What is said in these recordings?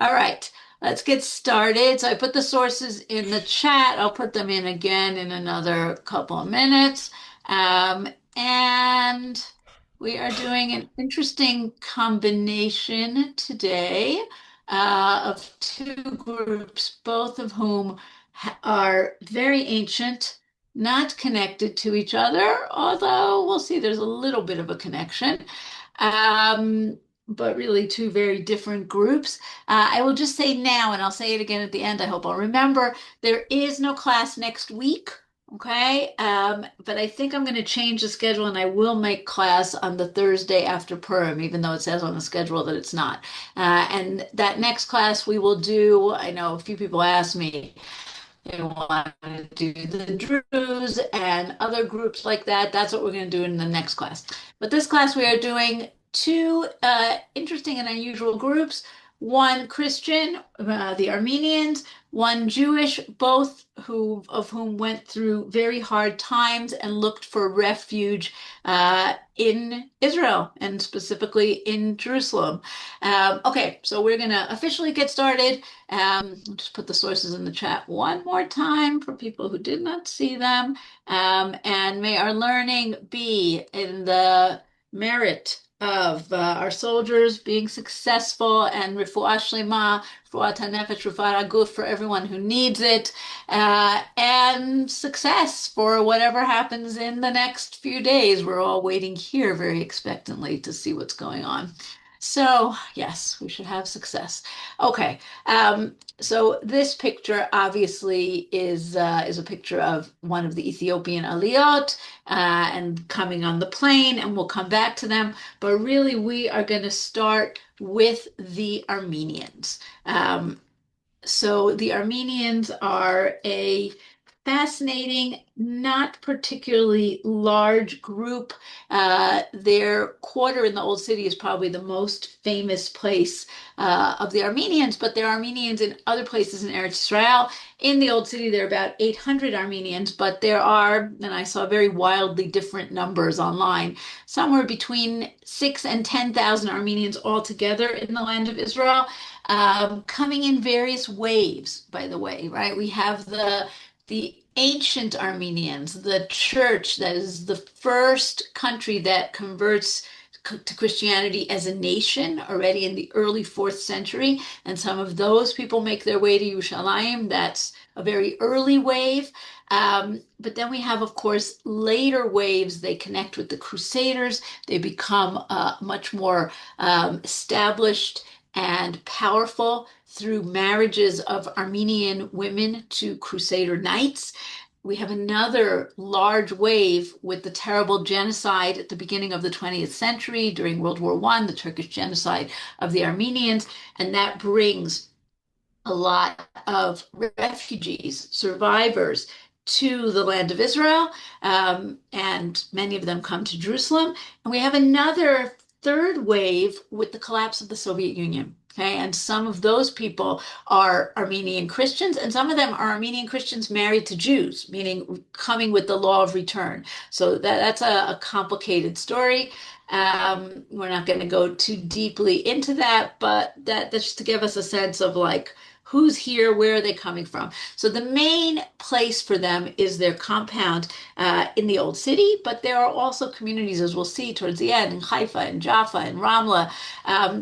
All right, let's get started. So I put the sources in the chat. I'll put them in again in another couple of minutes. And we are doing an interesting combination today of two groups, both of whom are very ancient, not connected to each other, although we'll see there's a little bit of a connection. Um, but really two very different groups. I will just say now, and I'll say it again at the end. I hope I'll remember. There is no class next week. Okay. But I think I'm going to change the schedule and I will make class on the Thursday after Purim, even though it says on the schedule that it's not. And that next class we will do, I know a few people asked me, they want to do the Druze and other groups like that. That's what we're going to do in the next class. But this class, we are doing two interesting and unusual groups. One Christian, the Armenians, one Jewish, both of whom went through very hard times and looked for refuge in Israel and specifically in Jerusalem. Okay, so we're going to officially get started. I'll just put the sources in the chat one more time for people who did not see them. And may our learning be in the merit of our soldiers being successful and refuah shlema, refuah tanefesh, refuah aguf for everyone who needs it, and success for whatever happens in the next few days. We're all waiting here very expectantly to see what's going on. So, yes, we should have success. Okay, so this picture obviously is a picture of one of the Ethiopian aliyot and coming on the plane, and we'll come back to them. But really, we are going to start with the Armenians. So the Armenians are a fascinating, not particularly large group. Their quarter in the Old City is probably the most famous place of the Armenians, but there are Armenians in other places in Eretz Israel. In the Old City, there are about 800 Armenians, but there are, and I saw very wildly different numbers online, somewhere between 6 and 10,000 Armenians altogether in the land of Israel, coming in various waves, by the way, right? We have the ancient Armenians, the church that is the first country that converts to Christianity as a nation already in the early fourth century. And some of those people make their way to Yerushalayim. That's a very early wave. But then we have, of course, later waves. They connect with the Crusaders. They become much more established and powerful through marriages of Armenian women to Crusader knights. We have another large wave with the terrible genocide at the beginning of the 20th century during World War I, the Turkish genocide of the Armenians, and that brings a lot of refugees, survivors to the land of Israel, and many of them come to Jerusalem. And we have another third wave with the collapse of the Soviet Union. Okay, and some of those people are Armenian Christians, and some of them are Armenian Christians married to Jews, meaning coming with the law of return. So that's a complicated story. We're not going to go too deeply into that, but that's just to give us a sense of like who's here, where are they coming from. So the main place for them is their compound in the old city, but there are also communities, as we'll see towards the end, in Haifa and Jaffa and Ramla.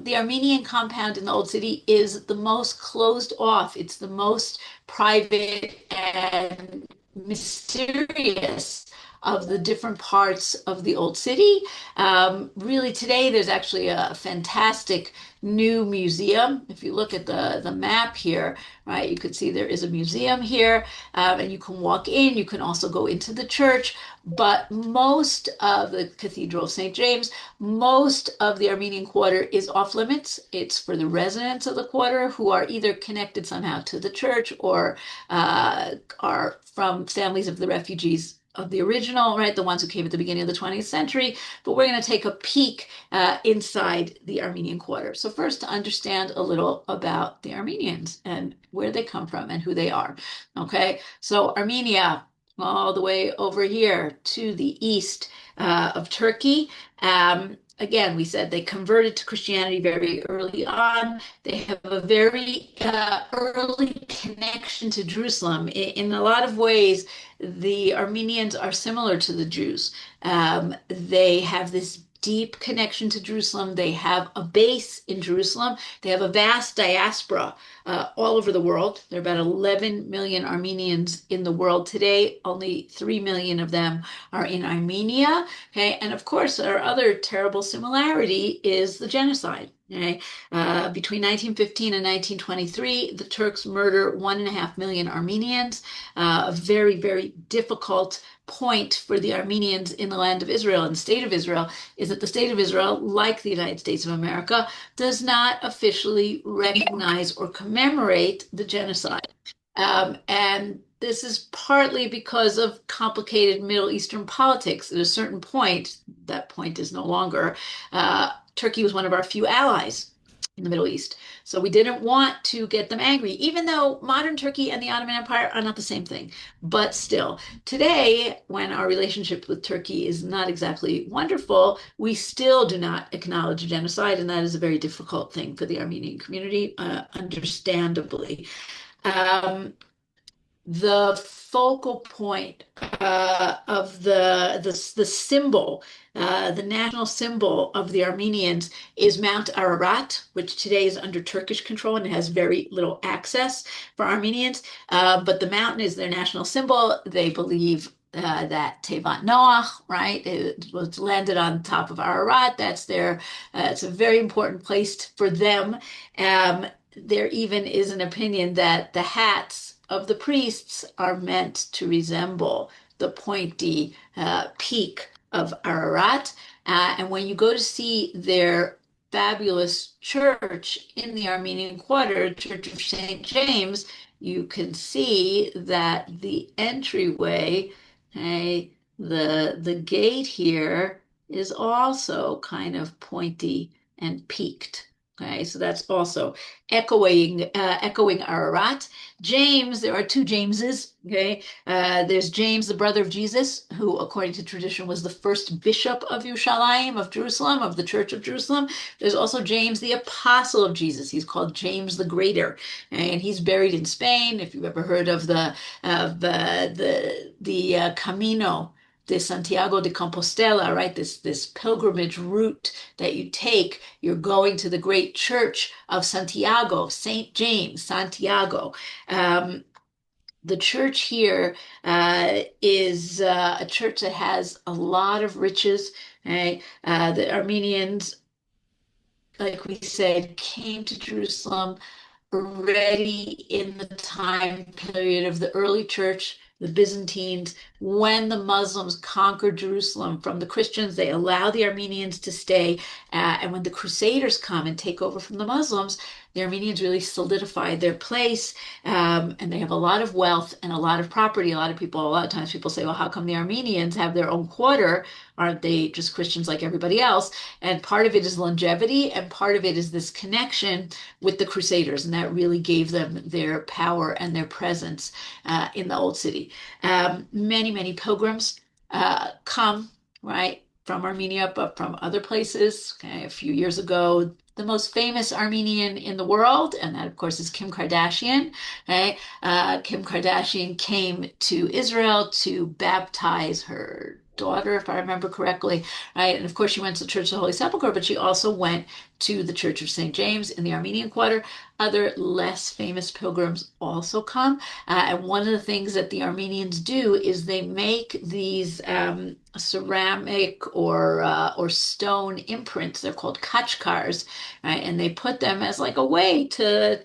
The Armenian compound in the old city is the most closed off. It's the most private and mysterious of the different parts of the old city. Really, today there's actually a fantastic new museum. If you look at the map here, right, you could see there is a museum here, and you can walk in. You can also go into the church. But most of the Cathedral of St. James, most of the Armenian quarter is off limits. It's for the residents of the quarter who are either connected somehow to the church or are from families of the refugees of the original, right? The ones who came at the beginning of the 20th century. But we're going to take a peek inside the Armenian quarter. So first, to understand a little about the Armenians and where they come from and who they are. Okay, so Armenia, all the way over here to the east of Turkey. again, we said they converted to Christianity very early on. They have a very early connection to Jerusalem. In a lot of ways, the Armenians are similar to the Jews. They have this deep connection to Jerusalem. They have a base in Jerusalem. They have a vast diaspora all over the world. There are about 11 million Armenians in the world today. Only 3 million of them are in Armenia. Okay, and of course, our other terrible similarity is the genocide. Okay, between 1915 and 1923, the Turks murder 1.5 million Armenians. A very, very difficult point for the Armenians in the land of Israel and the state of Israel is that the state of Israel, like the United States of America, does not officially recognize or commemorate the genocide. And this is partly because of complicated Middle Eastern politics. At a certain point, that point is no longer, Turkey was one of our few allies in the Middle East. So we didn't want to get them angry, even though modern Turkey and the Ottoman Empire are not the same thing. But still, today, when our relationship with Turkey is not exactly wonderful, we still do not acknowledge genocide, and that is a very difficult thing for the Armenian community, understandably. Um, the focal point of the symbol, the national symbol of the Armenians is Mount Ararat, which today is under Turkish control and has very little access for Armenians. But the mountain is their national symbol. They believe that Tevat Noach, right? It was landed on top of Ararat. That's their, it's a very important place for them. There even is an opinion that the hats of the priests are meant to resemble the pointy peak of Ararat. And when you go to see their fabulous church in the Armenian Quarter, Church of St. James, you can see that the entryway, okay, the gate here is also kind of pointy and peaked. Okay, so that's also echoing Ararat. James, there are two Jameses. Okay, there's James, the brother of Jesus, who, according to tradition, was the first bishop of Yerushalayim, of Jerusalem, of the Church of Jerusalem. There's also James, the apostle of Jesus. He's called James the Greater, and he's buried in Spain. If you've ever heard of the Camino de Santiago de Compostela, right? This pilgrimage route that you take, you're going to the great church of Santiago, Saint James, Santiago. The church here is a church that has a lot of riches. Right? The Armenians, like we said, came to Jerusalem already in the time period of the early church, the Byzantines, when the Muslims conquered Jerusalem from the Christians, they allow the Armenians to stay. And when the Crusaders come and take over from the Muslims, the Armenians really solidify their place, and they have a lot of wealth and a lot of property. A lot of times people say, well, how come the Armenians have their own quarter? Aren't they just Christians like everybody else? And part of it is longevity, and part of it is this connection with the Crusaders, and that really gave them their power and their presence in the Old City. Many pilgrims come, right, from Armenia, but from other places. Okay, a few years ago, the most famous Armenian in the world, and that, of course, is Kim Kardashian. Right? Kim Kardashian came to Israel to baptize her daughter, if I remember correctly, right? And of course, she went to the Church of the Holy Sepulchre, but she also went to the Church of St. James in the Armenian Quarter. Other less famous pilgrims also come. And one of the things that the Armenians do is they make these ceramic or stone imprints. They're called kachkars, right? And they put them as like a way to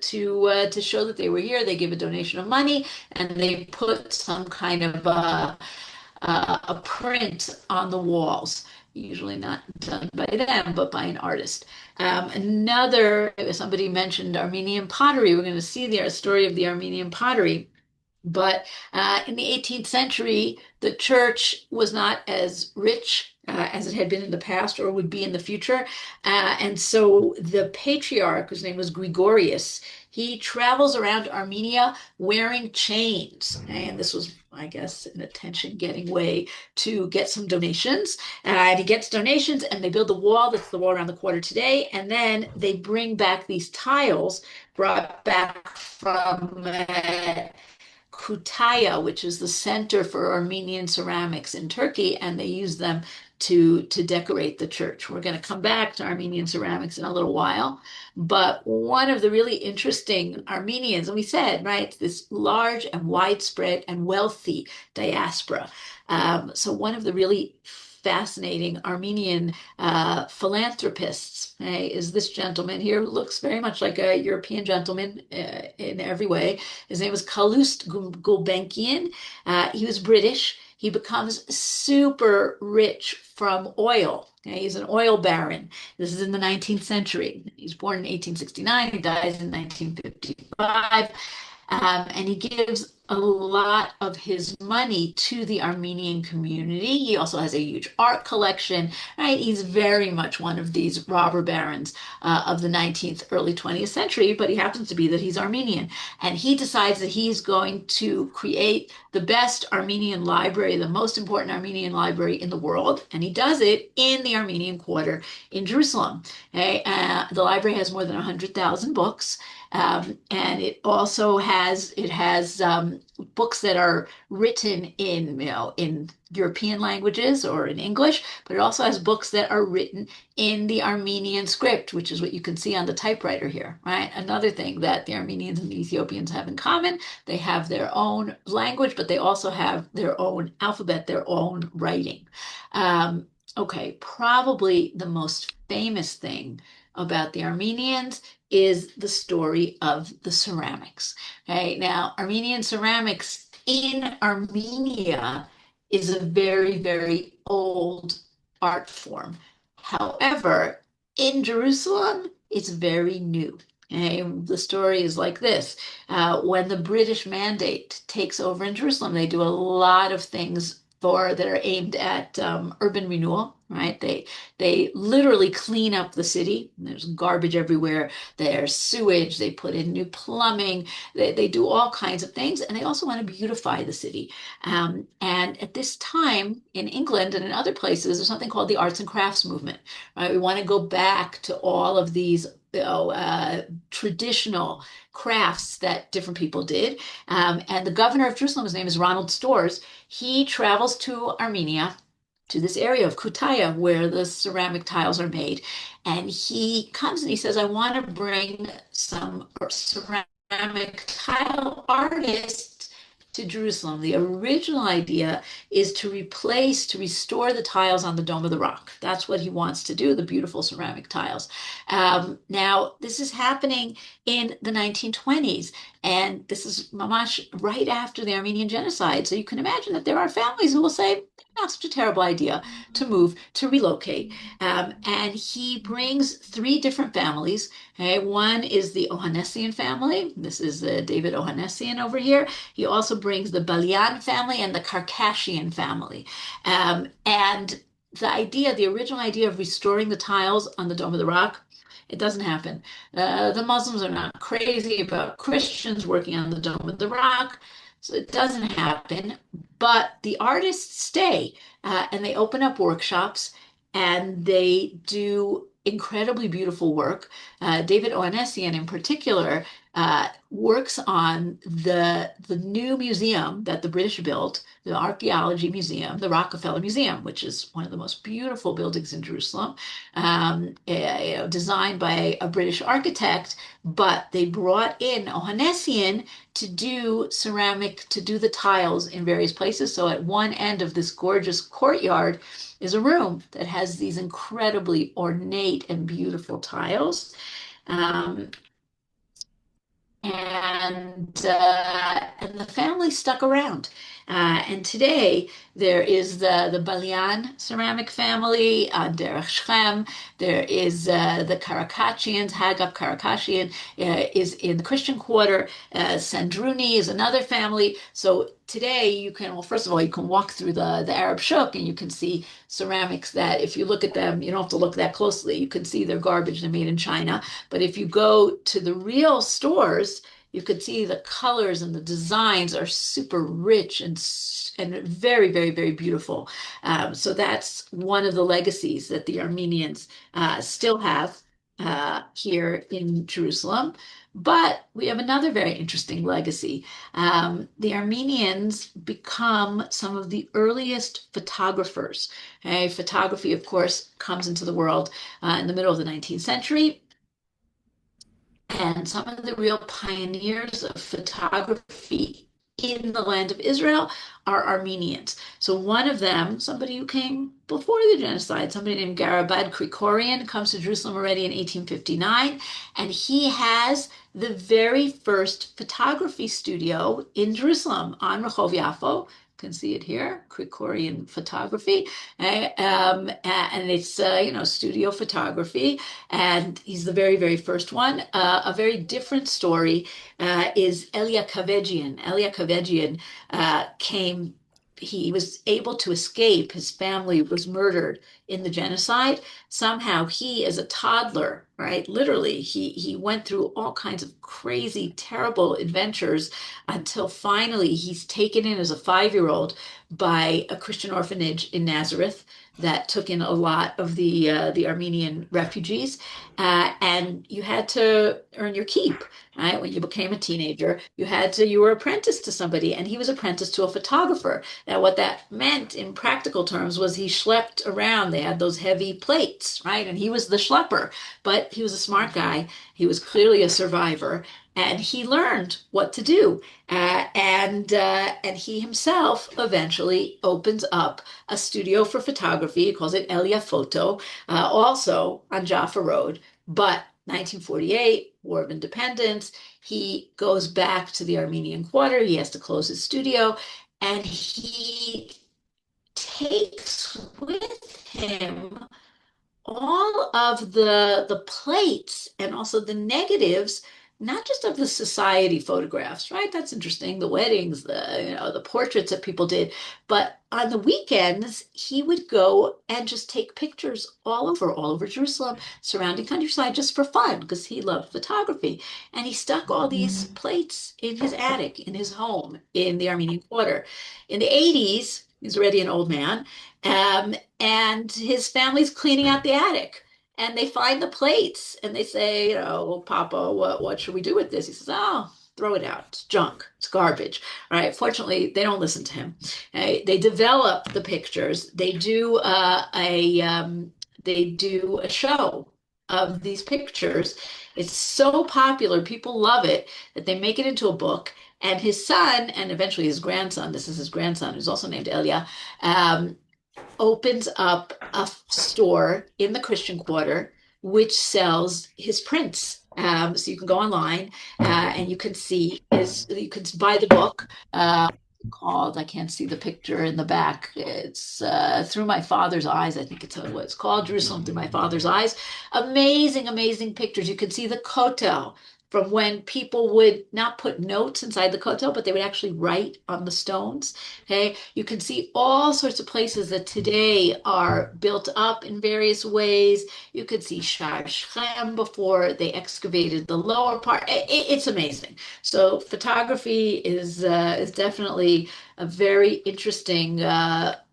show that they were here. They give a donation of money, and they put some kind of a print on the walls, usually not done by them, but by an artist. Somebody mentioned Armenian pottery. We're going to see the story of the Armenian pottery. But in the 18th century, the church was not as rich as it had been in the past or would be in the future. And so the patriarch, whose name was Gregorius, he travels around Armenia wearing chains. And this was, I guess, an attention-getting way to get some donations. And he gets donations, and they build the wall. That's the wall around the quarter today. And then they bring back these tiles brought back from Kütahya, which is the center for Armenian ceramics in Turkey, and they use them to decorate the church. We're going to come back to Armenian ceramics in a little while, but one of the really interesting Armenians, and we said, right, this large and widespread and wealthy diaspora. So one of the really fascinating Armenian philanthropists, is this gentleman here who looks very much like a European gentleman in every way. His name was Calouste Gulbenkian. He was British. He becomes super rich from oil. Okay, he's an oil baron. This is in the 19th century. He's born in 1869. He dies in 1955. And he gives a lot of his money to the Armenian community. He also has a huge art collection, right? He's very much one of these robber barons of the 19th, early 20th century, but he happens to be that he's Armenian. And he decides that he's going to create the best Armenian library, the most important Armenian library in the world. And he does it in the Armenian quarter in Jerusalem. Okay? The library has more than 100,000 books. And it has books that are written in in European languages or in English, but it also has books that are written in the Armenian script, which is what you can see on the typewriter here, right? Another thing that the Armenians and the Ethiopians have in common, they have their own language, but they also have their own alphabet, their own writing. Um, okay, probably the most famous thing about the Armenians is the story of the ceramics. Okay, now Armenian ceramics in Armenia is a very, very old art form. However, in Jerusalem, it's very new. Okay, the story is like this. When the British Mandate takes over in Jerusalem, they do a lot of things that are aimed at urban renewal, right? They literally clean up the city. There's garbage everywhere. There's sewage. They put in new plumbing. They do all kinds of things, and they also want to beautify the city. And at this time in England and in other places, there's something called the arts and crafts movement, right? We want to go back to all of these traditional crafts that different people did. And the governor of Jerusalem, his name is Ronald Storrs, he travels to Armenia, to this area of Kütahya where the ceramic tiles are made. And he comes and he says, I want to bring some ceramic tile artists to Jerusalem. The original idea is to restore the tiles on the Dome of the Rock. That's what he wants to do, the beautiful ceramic tiles. Now, this is happening in the 1920s, and this is mamash right after the Armenian genocide. So you can imagine that there are families who will say, not such a terrible idea to move, to relocate. And he brings three different families. Okay? One is the Ohanessian family. This is David Ohanessian over here. He also brings the Balian family and the Karkashian family. And the original idea of restoring the tiles on the Dome of the Rock, it doesn't happen. The Muslims are not crazy about Christians working on the Dome of the Rock, so it doesn't happen. But the artists stay and they open up workshops and they do incredibly beautiful work. David Ohanessian, in particular, works on the new museum that the British built, the Archaeology Museum, the Rockefeller Museum, which is one of the most beautiful buildings in Jerusalem, designed by a British architect. But they brought in Ohanessian to do the tiles in various places. So at one end of this gorgeous courtyard is a room that has these incredibly ornate and beautiful tiles. Um, and the family stuck around. And today there is the Balian ceramic family on Derech Shechem. There is the Karakashians, Hagab Karakashian is in the Christian Quarter. Sandruni is another family. So today you can, well, first of all, you can walk through the Arab Shuk and you can see ceramics that if you look at them, you don't have to look that closely. You can see they're garbage, they're made in China. But if you go to the real stores, you could see the colors and the designs are super rich and very, very, very beautiful. So that's one of the legacies that the Armenians still have here in Jerusalem. But we have another very interesting legacy. The Armenians become some of the earliest photographers. Okay? Photography, of course, comes into the world in the middle of the 19th century. And some of the real pioneers of photography in the land of Israel are Armenians. So one of them, somebody who came before the genocide, somebody named Garabad Krikorian, comes to Jerusalem already in 1859, and he has the very first photography studio in Jerusalem on Rehov Yafo. You can see it here, Krikorian photography, and it's studio photography, and he's the very, very first one. A very different story is Elia Kavegian. Elia Kavegian came, he was able to escape. His family was murdered in the genocide. Somehow he, as a toddler, right, literally, he went through all kinds of crazy, terrible adventures until finally he's taken in as a 5-year-old by a Christian orphanage in Nazareth that took in a lot of the Armenian refugees, and you had to earn your keep. Right? When you became a teenager, you were apprenticed to somebody, and he was apprenticed to a photographer. Now, what that meant in practical terms was he schlepped around. They had those heavy plates, right? And he was the schlepper, but he was a smart guy. He was clearly a survivor, and he learned what to do. And he himself eventually opens up a studio for photography. He calls it Elia Photo, also on Jaffa Road. But 1948, War of Independence, he goes back to the Armenian Quarter. He has to close his studio, and he takes with him all of the plates and also the negatives, not just of the society photographs, right? That's interesting. The weddings, the portraits that people did, but on the weekends he would go and just take pictures all over Jerusalem, surrounding countryside, just for fun because he loved photography. And he stuck all these plates in his attic, in his home in the Armenian Quarter. In the 80s, he's already an old man. And his family's cleaning out the attic, and they find the plates and they say, well, Papa, what should we do with this? He says, oh, throw it out. It's junk. It's garbage. Right? Fortunately, they don't listen to him. They develop the pictures. They do a show of these pictures. It's so popular, people love it, that they make it into a book. And his son, and eventually his grandson, this is his grandson, who's also named Elia, opens up a store in the Christian Quarter which sells his prints. So you can go online and you can buy the book called, I can't see the picture in the back. It's Through My Father's Eyes, I think it's what it's called, Jerusalem Through My Father's Eyes. Amazing, amazing pictures. You can see the kotel from when people would not put notes inside the kotel, but they would actually write on the stones. Okay, you can see all sorts of places that today are built up in various ways. You could see Shar Shem before they excavated the lower part. It's amazing. So photography is definitely a very interesting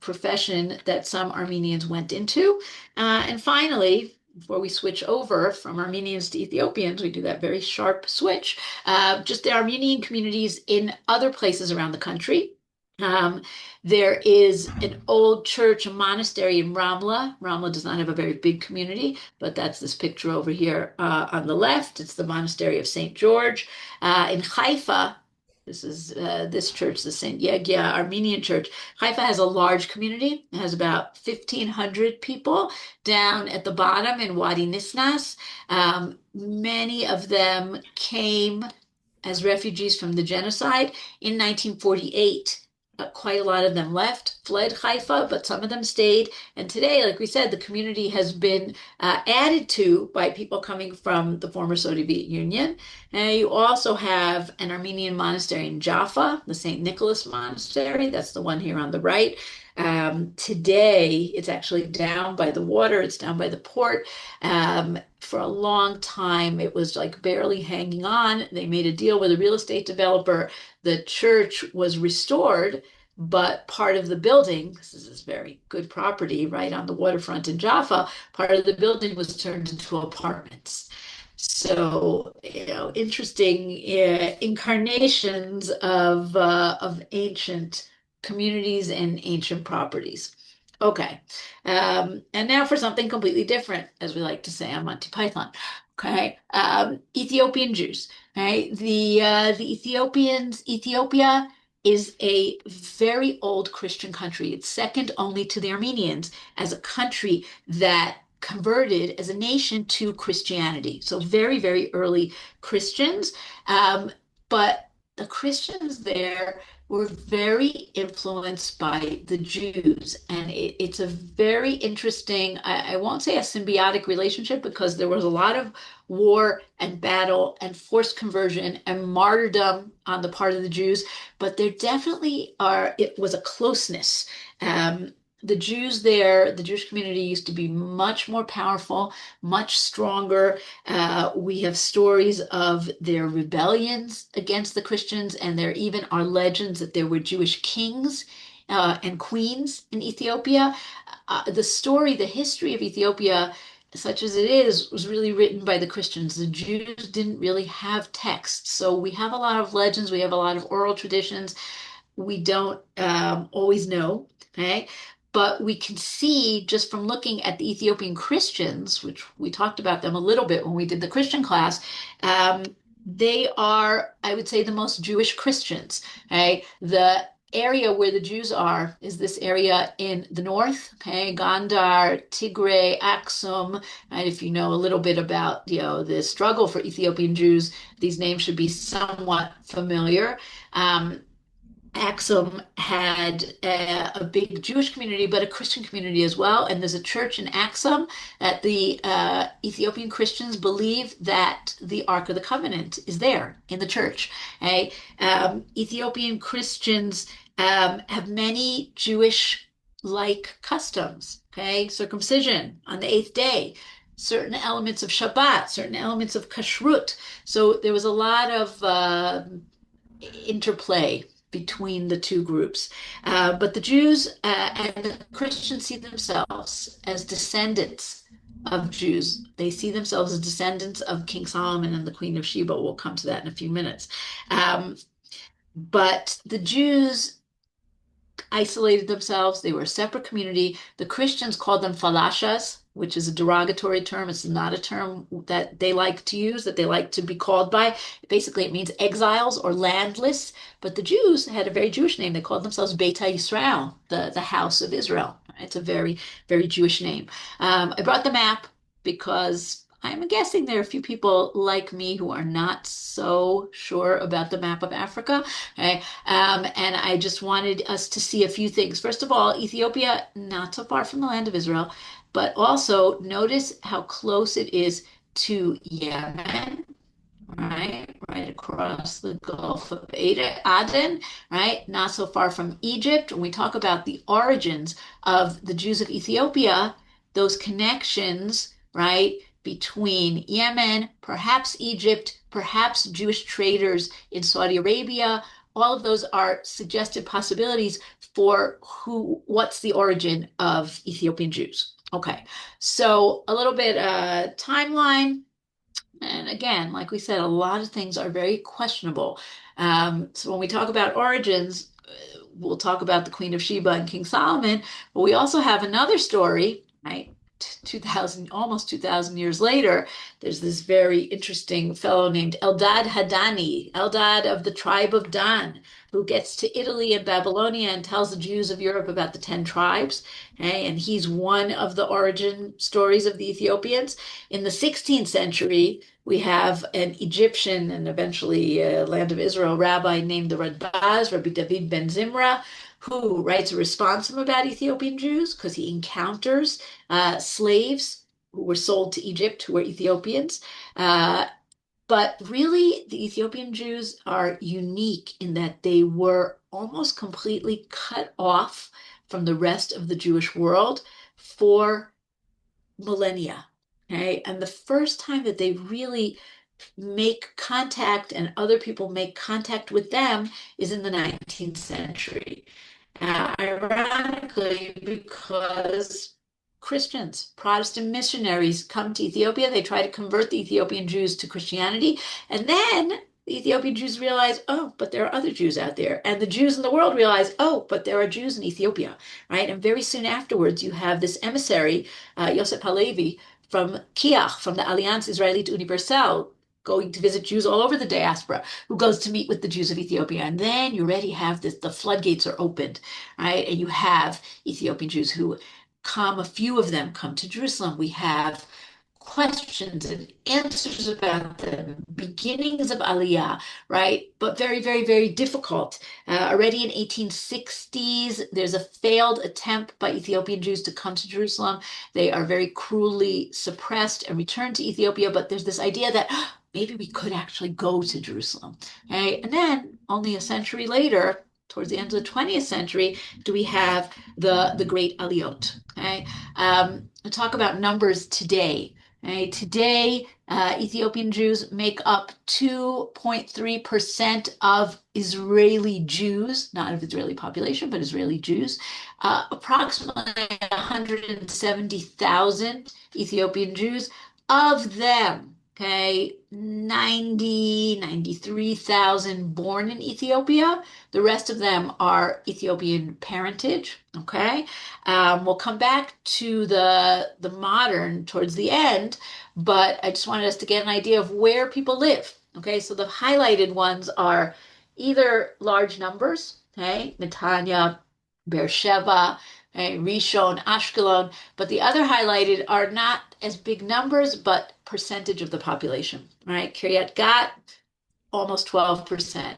profession that some Armenians went into. And finally, before we switch over from Armenians to Ethiopians, we do that very sharp switch. Just the Armenian communities in other places around the country. Um, there is an old church, a monastery in Ramla. Ramla does not have a very big community, but that's this picture over here on the left. It's the monastery of St. George. In Haifa, this is this church, the St. Yegia Armenian Church. Haifa has a large community. It has about 1,500 people down at the bottom in Wadi Nisnas. Many of them came as refugees from the genocide in 1948. Quite a lot of them left, fled Haifa, but some of them stayed. And today, like we said, the community has been added to by people coming from the former Soviet Union. And you also have an Armenian monastery in Jaffa, the St. Nicholas Monastery. That's the one here on the right. Today, it's actually down by the water, it's down by the port. For a long time, it was like barely hanging on. They made a deal with a real estate developer. The church was restored, but part of the building, this is this very good property right on the waterfront in Jaffa, part of the building was turned into apartments. So, interesting incarnations of ancient communities and ancient properties. Okay, and now for something completely different, as we like to say on Monty Python. Okay, Ethiopian Jews. Right, the Ethiopians, Ethiopia is a very old Christian country. It's second only to the Armenians as a country that converted as a nation to Christianity. So very, very early Christians. Um, but the Christians there were very influenced by the Jews. And it's a very interesting, I won't say a symbiotic relationship because there was a lot of war and battle and forced conversion and martyrdom on the part of the Jews, but there definitely it was a closeness. Um, the Jews there, the Jewish community used to be much more powerful, much stronger. We have stories of their rebellions against the Christians, and there even are legends that there were Jewish kings and queens in Ethiopia. The history of Ethiopia, such as it is, was really written by the Christians. The Jews didn't really have texts. So we have a lot of legends, we have a lot of oral traditions. We don't always know, okay? But we can see just from looking at the Ethiopian Christians, which we talked about them a little bit when we did the Christian class, um, they are, I would say, the most Jewish Christians. Okay, the area where the Jews are is this area in the north. Okay, Gondar, Tigray, Aksum. Right, if you know a little bit about the struggle for Ethiopian Jews, these names should be somewhat familiar. Um, Axum had a big Jewish community, but a Christian community as well. And there's a church in Axum that the Ethiopian Christians believe that the Ark of the Covenant is there in the church. Okay? Ethiopian Christians have many Jewish-like customs. Okay, circumcision on the eighth day, certain elements of Shabbat, certain elements of Kashrut. So there was a lot of interplay between the two groups. But the Jews and the Christians see themselves as descendants of Jews. They see themselves as descendants of King Solomon and the Queen of Sheba. We'll come to that in a few minutes. But the Jews isolated themselves. They were a separate community. The Christians called them falashas, which is a derogatory term. It's not a term that they like to use, that they like to be called by. Basically, it means exiles or landless. But the Jews had a very Jewish name. They called themselves Beta Yisrael, the house of Israel. It's a very, very Jewish name. I brought the map because I'm guessing there are a few people like me who are not so sure about the map of Africa. Okay? And I just wanted us to see a few things. First of all, Ethiopia, not so far from the land of Israel, but also notice how close it is to Yemen, right across the Gulf of Aden, right? Not so far from Egypt. When we talk about the origins of the Jews of Ethiopia, those connections, right, between Yemen, perhaps Egypt, perhaps Jewish traders in Saudi Arabia, all of those are suggested possibilities for what's the origin of Ethiopian Jews. Okay, so a little bit timeline. And again, like we said, a lot of things are very questionable. So when we talk about origins, we'll talk about the Queen of Sheba and King Solomon, but we also have another story, right? 2000, almost 2000 years later, there's this very interesting fellow named Eldad Hadani, Eldad of the tribe of Dan, who gets to Italy and Babylonia and tells the Jews of Europe about the 10 tribes. Okay? And he's one of the origin stories of the Ethiopians. In the 16th century, we have an Egyptian and eventually land of Israel rabbi named the Radbaz, Rabbi David ben Zimra, who writes a responsum about Ethiopian Jews because he encounters slaves who were sold to Egypt who were Ethiopians. Uh, but really, the Ethiopian Jews are unique in that they were almost completely cut off from the rest of the Jewish world for millennia. Okay. And the first time that they really make contact and other people make contact with them is in the 19th century. Ironically, because Christians, Protestant missionaries come to Ethiopia, they try to convert the Ethiopian Jews to Christianity, and then the Ethiopian Jews realize, oh, but there are other Jews out there. And the Jews in the world realize, oh, but there are Jews in Ethiopia, right? And very soon afterwards, you have this emissary, Yosef Halevi, from Kiach, from the Alliance Israelite Universelle, going to visit Jews all over the diaspora, who goes to meet with the Jews of Ethiopia. And then you already have this, the floodgates are opened, right? And you have Ethiopian Jews who come, a few of them come to Jerusalem. We have questions and answers about them, beginnings of Aliyah, right? But very, very, very difficult. Already in 1860s, there's a failed attempt by Ethiopian Jews to come to Jerusalem. They are very cruelly suppressed and returned to Ethiopia, but there's this idea that maybe we could actually go to Jerusalem. Okay? And then only a century later, towards the end of the 20th century, do we have the Great Aliyot. Okay? Talk about numbers today. Okay? Today, Ethiopian Jews make up 2.3% of Israeli Jews, not of Israeli population, but Israeli Jews. Approximately 170,000 Ethiopian Jews. Of them, okay, 93,000 born in Ethiopia. The rest of them are Ethiopian parentage, okay? We'll come back to the modern towards the end, but I just wanted us to get an idea of where people live, okay? So the highlighted ones are either large numbers, okay? Netanya, Beersheba, okay? Rishon, Ashkelon, but the other highlighted are not as big numbers, but percentage of the population, right? Kiryat Gat, almost 12%.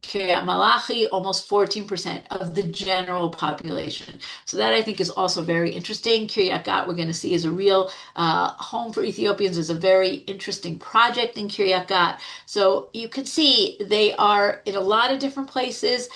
Kiryat Malachi, almost 14% of the general population. So that I think is also very interesting. Kiryat Gat, we're going to see, is a real home for Ethiopians. Is a very interesting project in Kiryat Gat. So you can see they are in a lot of different places.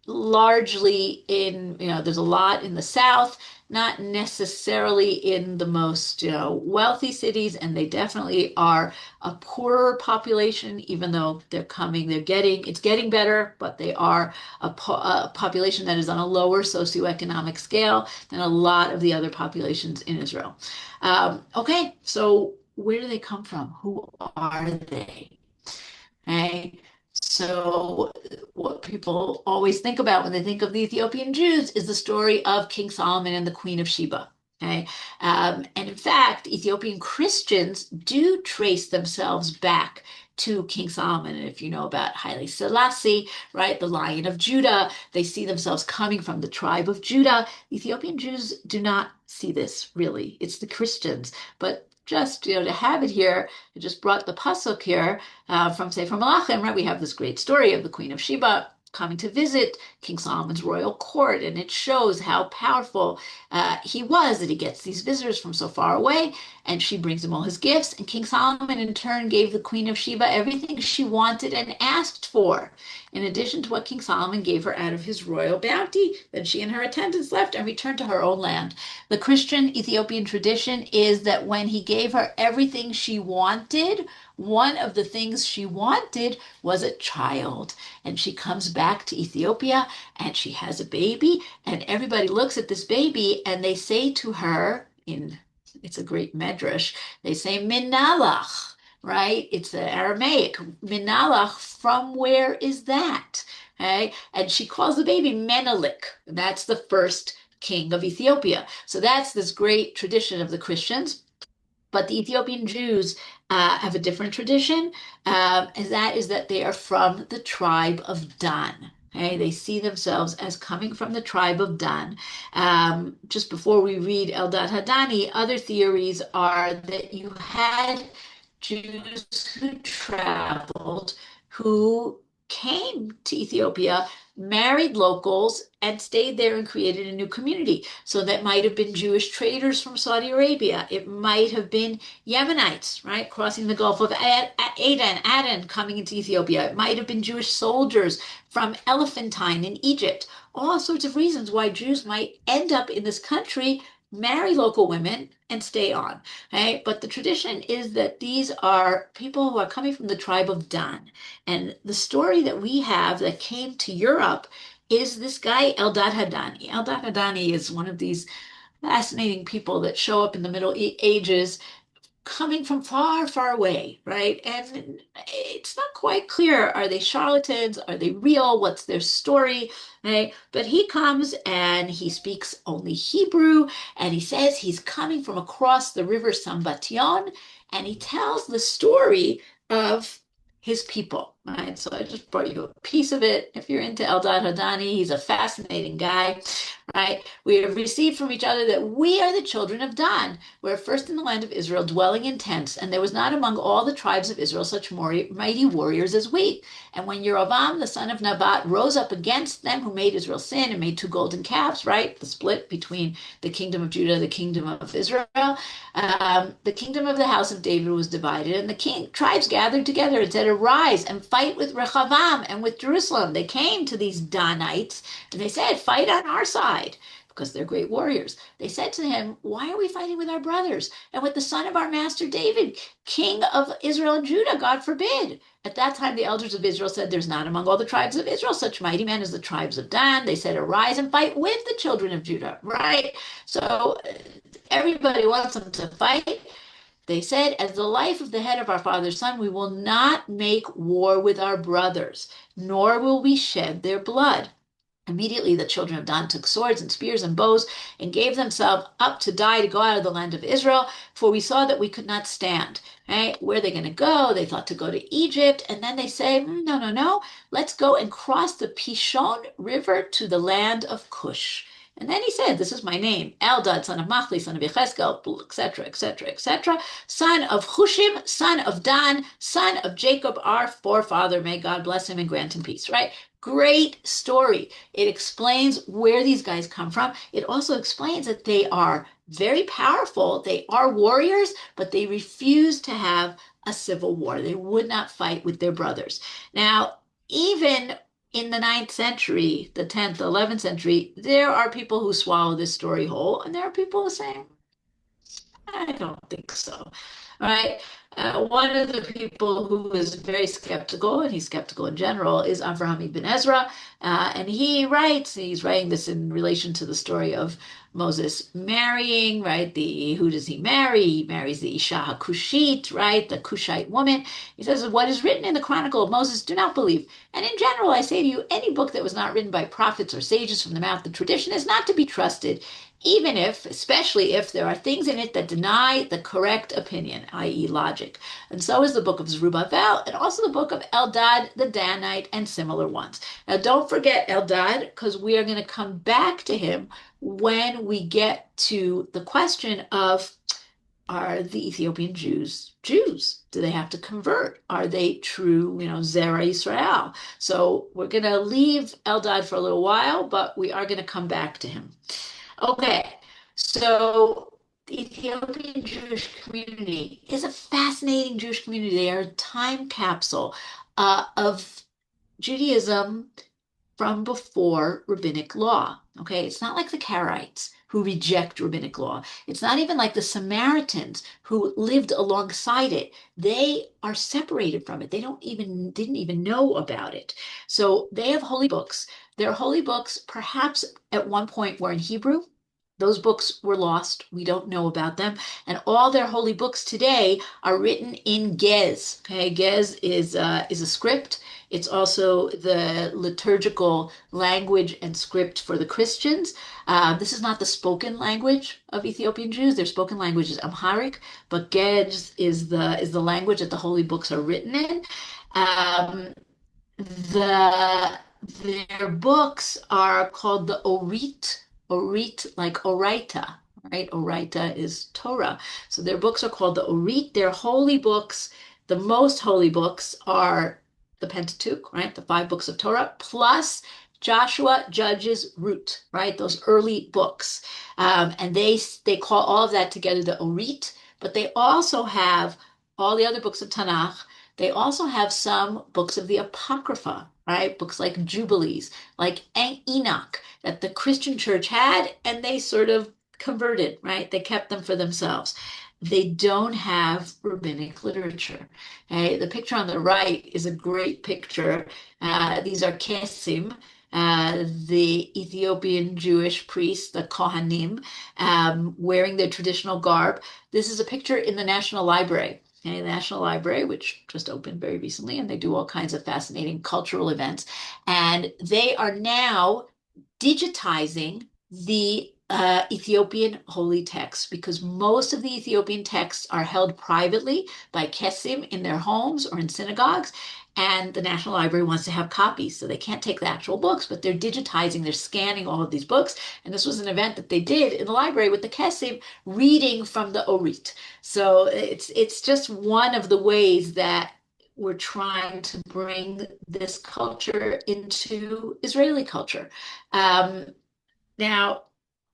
Largely in, there's a lot in the south, not necessarily in the most, wealthy cities, and they definitely are a poorer population, even though it's getting better, but they are a population that is on a lower socioeconomic scale than a lot of the other populations in Israel. Okay, so where do they come from? Who are they? Okay. So, what people always think about when they think of the Ethiopian Jews is the story of King Solomon and the Queen of Sheba. Okay. And in fact, Ethiopian Christians do trace themselves back to King Solomon. And if you know about Haile Selassie, right, the Lion of Judah, they see themselves coming from the tribe of Judah. Ethiopian Jews do not see this really. It's the Christians. But just to have it here, I just brought the pasuk here from Sefer Malachim, right? We have this great story of the Queen of Sheba coming to visit King Solomon's royal court, and it shows how powerful he was that he gets these visitors from so far away, and she brings him all his gifts, and King Solomon in turn gave the Queen of Sheba everything she wanted and asked for, in addition to what King Solomon gave her out of his royal bounty. Then she and her attendants left and returned to her own land. The Christian Ethiopian tradition is that when he gave her everything she wanted, one of the things she wanted was a child. And she comes back to Ethiopia and she has a baby, and everybody looks at this baby and they say to her, it's a great medrash, they say, Minalach, right? It's the Aramaic. Minalach, from where is that? Okay? And she calls the baby Menelik. That's the first king of Ethiopia. So that's this great tradition of the Christians. But the Ethiopian Jews have a different tradition, and that is that they are from the tribe of Dan. Okay? They see themselves as coming from the tribe of Dan. Just before we read Eldad Hadani, other theories are that you had Jews who traveled, who came to Ethiopia, married locals, and stayed there and created a new community. So that might have been Jewish traders from Saudi Arabia. It might have been Yemenites, right, crossing the Gulf of Aden, coming into Ethiopia. It might have been Jewish soldiers from Elephantine in Egypt. All sorts of reasons why Jews might end up in this country, marry local women, and stay on. Okay? But the tradition is that these are people who are coming from the tribe of Dan. And the story that we have that came to Europe is this guy, Eldad Hadani. Eldad Hadani is one of these fascinating people that show up in the Middle Ages coming from far, far away, right? And it's not quite clear. Are they charlatans? Are they real? What's their story? Right? But he comes and he speaks only Hebrew, and he says he's coming from across the river Sambation, and he tells the story of his people. Right? So I just brought you a piece of it. If you're into Eldad Hadani, he's a fascinating guy. Right? We have received from each other that we are the children of Dan. We're first in the land of Israel, dwelling in tents, and there was not among all the tribes of Israel such mighty warriors as we. And when Yerovam, the son of Nebat, rose up against them who made Israel sin and made two golden calves, right? The split between the kingdom of Judah, the kingdom of Israel. The kingdom of the house of David was divided, and the tribes gathered together and said, "Arise and fight with Rechavam and with Jerusalem." They came to these Danites and they said, "Fight on our side," because they're great warriors. They said to him, "Why are we fighting with our brothers and with the son of our master David, king of Israel and Judah? God forbid." At that time, the elders of Israel said, "There's not among all the tribes of Israel such mighty men as the tribes of Dan." They said, "Arise and fight with the children of Judah," right? So everybody wants them to fight. They said, "As the life of the head of our father's son, we will not make war with our brothers, nor will we shed their blood." Immediately the children of Dan took swords and spears and bows and gave themselves up to die to go out of the land of Israel, for we saw that we could not stand. Right? Where are they going to go? They thought to go to Egypt, and then they say, "No, no, no, let's go and cross the Pishon River to the land of Cush." And then he said, "This is my name, Eldad, son of Machli, son of Yecheskel, etc., etc., etc., son of Hushim, son of Dan, son of Jacob, our forefather. May God bless him and grant him peace." Right? Great story. It explains where these guys come from. It also explains that they are very powerful. They are warriors, but they refuse to have a civil war. They would not fight with their brothers. Now, even in the 9th century, the 10th, 11th century, there are people who swallow this story whole, and there are people who say, "I don't think so." Right? One of the people who is very skeptical, and he's skeptical in general, is Avraham ibn Ezra. And he's writing this in relation to the story of Moses marrying, right? Who does he marry? He marries the Isha HaKushit, right? The Cushite woman. He says, "What is written in the Chronicle of Moses, do not believe. And in general, I say to you, any book that was not written by prophets or sages from the mouth of tradition is not to be trusted, even if, especially if there are things in it that deny the correct opinion, i.e. logic." And so is the book of Zerubbabel and also the book of Eldad the Danite and similar ones. Now, don't forget Eldad, because we are going to come back to him when we get to the question of, are the Ethiopian Jews Jews? Do they have to convert? Are they true, Zera Israel? So we're going to leave Eldad for a little while, but we are going to come back to him. Okay, so the Ethiopian Jewish community is a fascinating Jewish community. They are a time capsule of Judaism from before rabbinic law. Okay, it's not like the Karaites who reject rabbinic law. It's not even like the Samaritans who lived alongside it. They are separated from it. They didn't even know about it. So they have holy books. Their holy books, perhaps at one point, were in Hebrew. Those books were lost. We don't know about them. And all their holy books today are written in Gez. Okay, Gez is a script. It's also the liturgical language and script for the Christians. This is not the spoken language of Ethiopian Jews. Their spoken language is Amharic, but Gez is the language that the holy books are written in. Um, the their books are called the Orit, Orit like Oraita, right? Oraita is Torah. So their books are called the Orit. Their holy books, the most holy books are the Pentateuch, right? The five books of Torah, plus Joshua, Judges, Ruth, right? Those early books. And they call all of that together the Orit, but they also have all the other books of Tanakh. They also have some books of the Apocrypha, right? Books like Jubilees, like Enoch, that the Christian church had, and they sort of converted, right? They kept them for themselves. They don't have rabbinic literature. Okay? The picture on the right is a great picture. These are Kesim, the Ethiopian Jewish priests, the Kohanim, wearing their traditional garb. This is a picture in the National Library. Okay, the National Library, which just opened very recently, and they do all kinds of fascinating cultural events. And they are now digitizing the Ethiopian holy texts because most of the Ethiopian texts are held privately by Kesim in their homes or in synagogues. And the National Library wants to have copies, so they can't take the actual books, but they're digitizing, they're scanning all of these books. And this was an event that they did in the library with the Kesim reading from the Orit. So it's just one of the ways that we're trying to bring this culture into Israeli culture. Um, Now,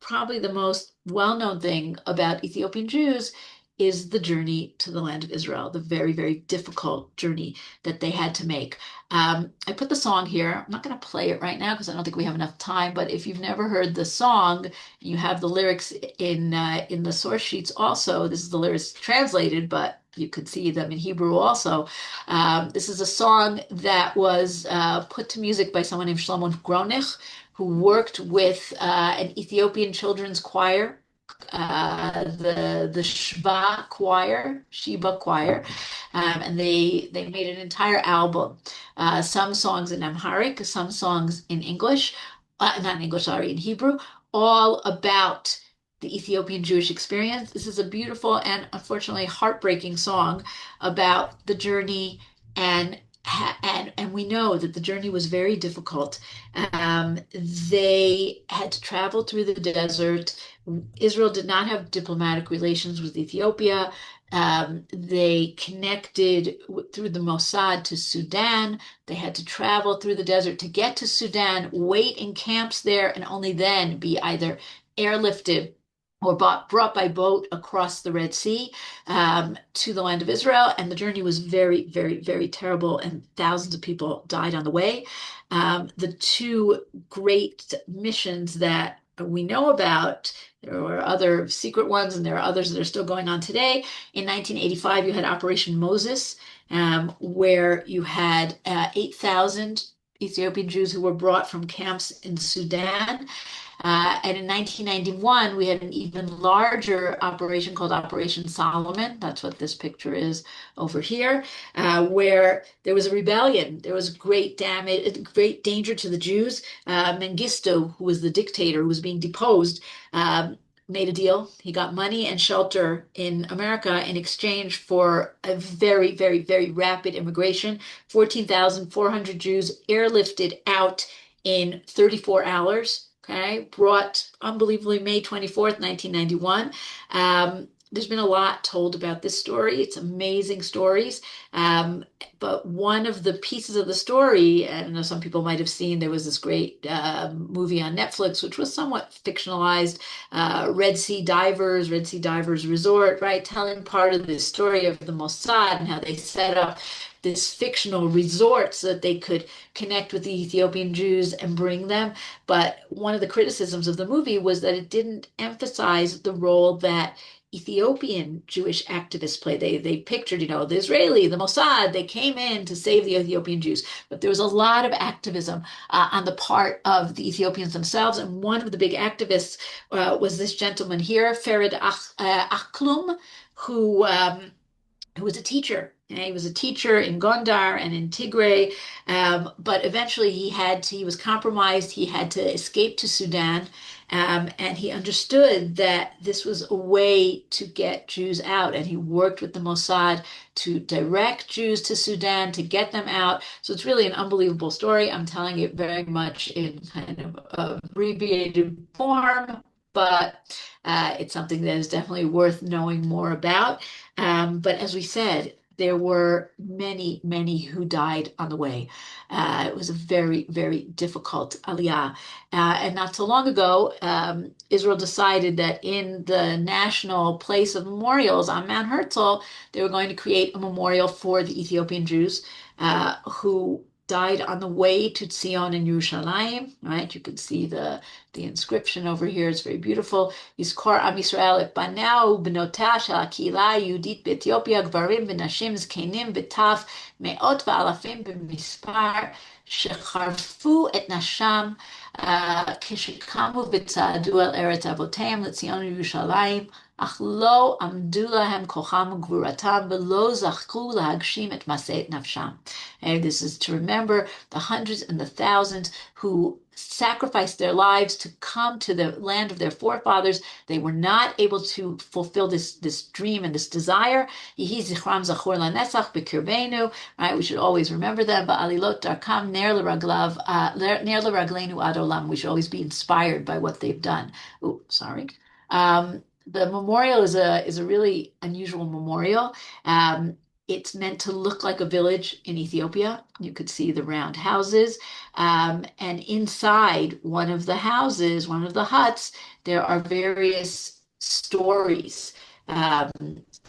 probably the most well-known thing about Ethiopian Jews is the journey to the land of Israel, the very, very difficult journey that they had to make. I put the song here. I'm not going to play it right now because I don't think we have enough time. But if you've never heard the song, and you have the lyrics in the source sheets also. This is the lyrics translated, but you could see them in Hebrew also. This is a song that was put to music by someone named Shlomo Gronich, who worked with an Ethiopian children's choir, the Sheba choir, and they made an entire album. Some songs in Amharic, some songs in English, not in English, sorry, in Hebrew, all about the Ethiopian Jewish experience. This is a beautiful and unfortunately heartbreaking song about the journey and and we know that the journey was very difficult. They had to travel through the desert. Israel did not have diplomatic relations with Ethiopia. They connected through the Mossad to Sudan. They had to travel through the desert to get to Sudan, wait in camps there, and only then be either airlifted or brought by boat across the Red Sea to the land of Israel. And the journey was very, very, very terrible, and thousands of people died on the way. The two great missions that we know about, there were other secret ones, and there are others that are still going on today. In 1985, you had Operation Moses, where you had 8,000 Ethiopian Jews who were brought from camps in Sudan. And in 1991, we had an even larger operation called Operation Solomon. That's what this picture is over here, where there was a rebellion. There was great damage, great danger to the Jews. Mengistu, who was the dictator who was being deposed, made a deal. He got money and shelter in America in exchange for a very, very, very rapid immigration. 14,400 Jews airlifted out in 34 hours. Okay, brought unbelievably May 24th, 1991. There's been a lot told about this story. It's amazing stories. But one of the pieces of the story, I don't know, some people might have seen, there was this great movie on Netflix, which was somewhat fictionalized, Red Sea Divers Resort, right? Telling part of the story of the Mossad and how they set up this fictional resort so that they could connect with the Ethiopian Jews and bring them. But one of the criticisms of the movie was that it didn't emphasize the role that Ethiopian Jewish activists played. They pictured, the Israeli, the Mossad, they came in to save the Ethiopian Jews. But there was a lot of activism on the part of the Ethiopians themselves. And one of the big activists was this gentleman here, Farid Aklum, who who was a teacher. He was a teacher in Gondar and in Tigray, but eventually he was compromised. He had to escape to Sudan, and he understood that this was a way to get Jews out. And he worked with the Mossad to direct Jews to Sudan to get them out. So it's really an unbelievable story. I'm telling it very much in kind of abbreviated form, but it's something that is definitely worth knowing more about. But as we said, there were many, many who died on the way. It was a very, very difficult aliyah. And not so long ago, Israel decided that in the national place of memorials on Mount Herzl, they were going to create a memorial for the Ethiopian Jews who died on the way to Zion in Yerushalayim. Right, you can see the inscription over here. It's very beautiful. יזכור עם ישראל את בניה ובנותיה של הקהילה היהודית באתיופיה, גברים ונשים זקנים וטף, מאות ואלפים במספר, שחרפו את נשם כשקמו וצעדו אל ארץ אבותיהם לציון וירושלים, אך לא עמדו להם כוחם וגבורתם ולא זכו להגשים את משאת נפשם. And this is to remember the hundreds and the thousands who sacrificed their lives to come to the land of their forefathers. They were not able to fulfill this dream and this desire. Yehi zichram zachor lanetzach b'kirbeinu. Right, we should always remember them. Ba'alilot darkam ner l'ragleinu ad olam. We should always be inspired by what they've done. Oh, sorry. The memorial is a really unusual memorial. It's meant to look like a village in Ethiopia. You could see the round houses. And inside one of the houses, one of the huts, there are various stories. A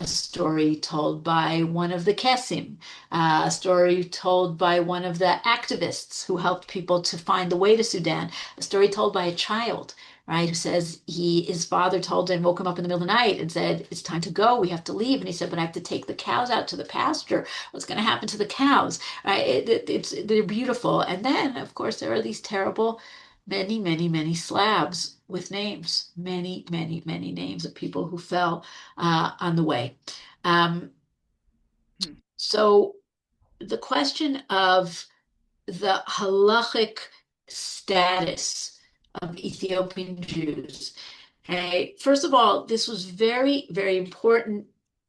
story told by one of the Kesim, a story told by one of the activists who helped people to find the way to Sudan, a story told by a child, right, who says his father told him, woke him up in the middle of the night and said, it's time to go, we have to leave. And he said, but I have to take the cows out to the pasture. What's going to happen to the cows? Right? They're beautiful. And then, of course, there are these terrible, many, many, many slabs with names, many, many, many names of people who fell on the way. So the question of the halachic status of Ethiopian Jews. Okay, first of all, this was very, very important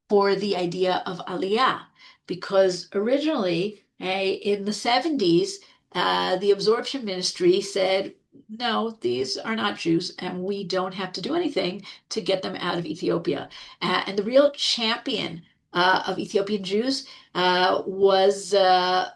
for the idea of Aliyah, because originally, in the 70s, the absorption ministry said, no, these are not Jews, and we don't have to do anything to get them out of Ethiopia. And the real champion of Ethiopian Jews was Rav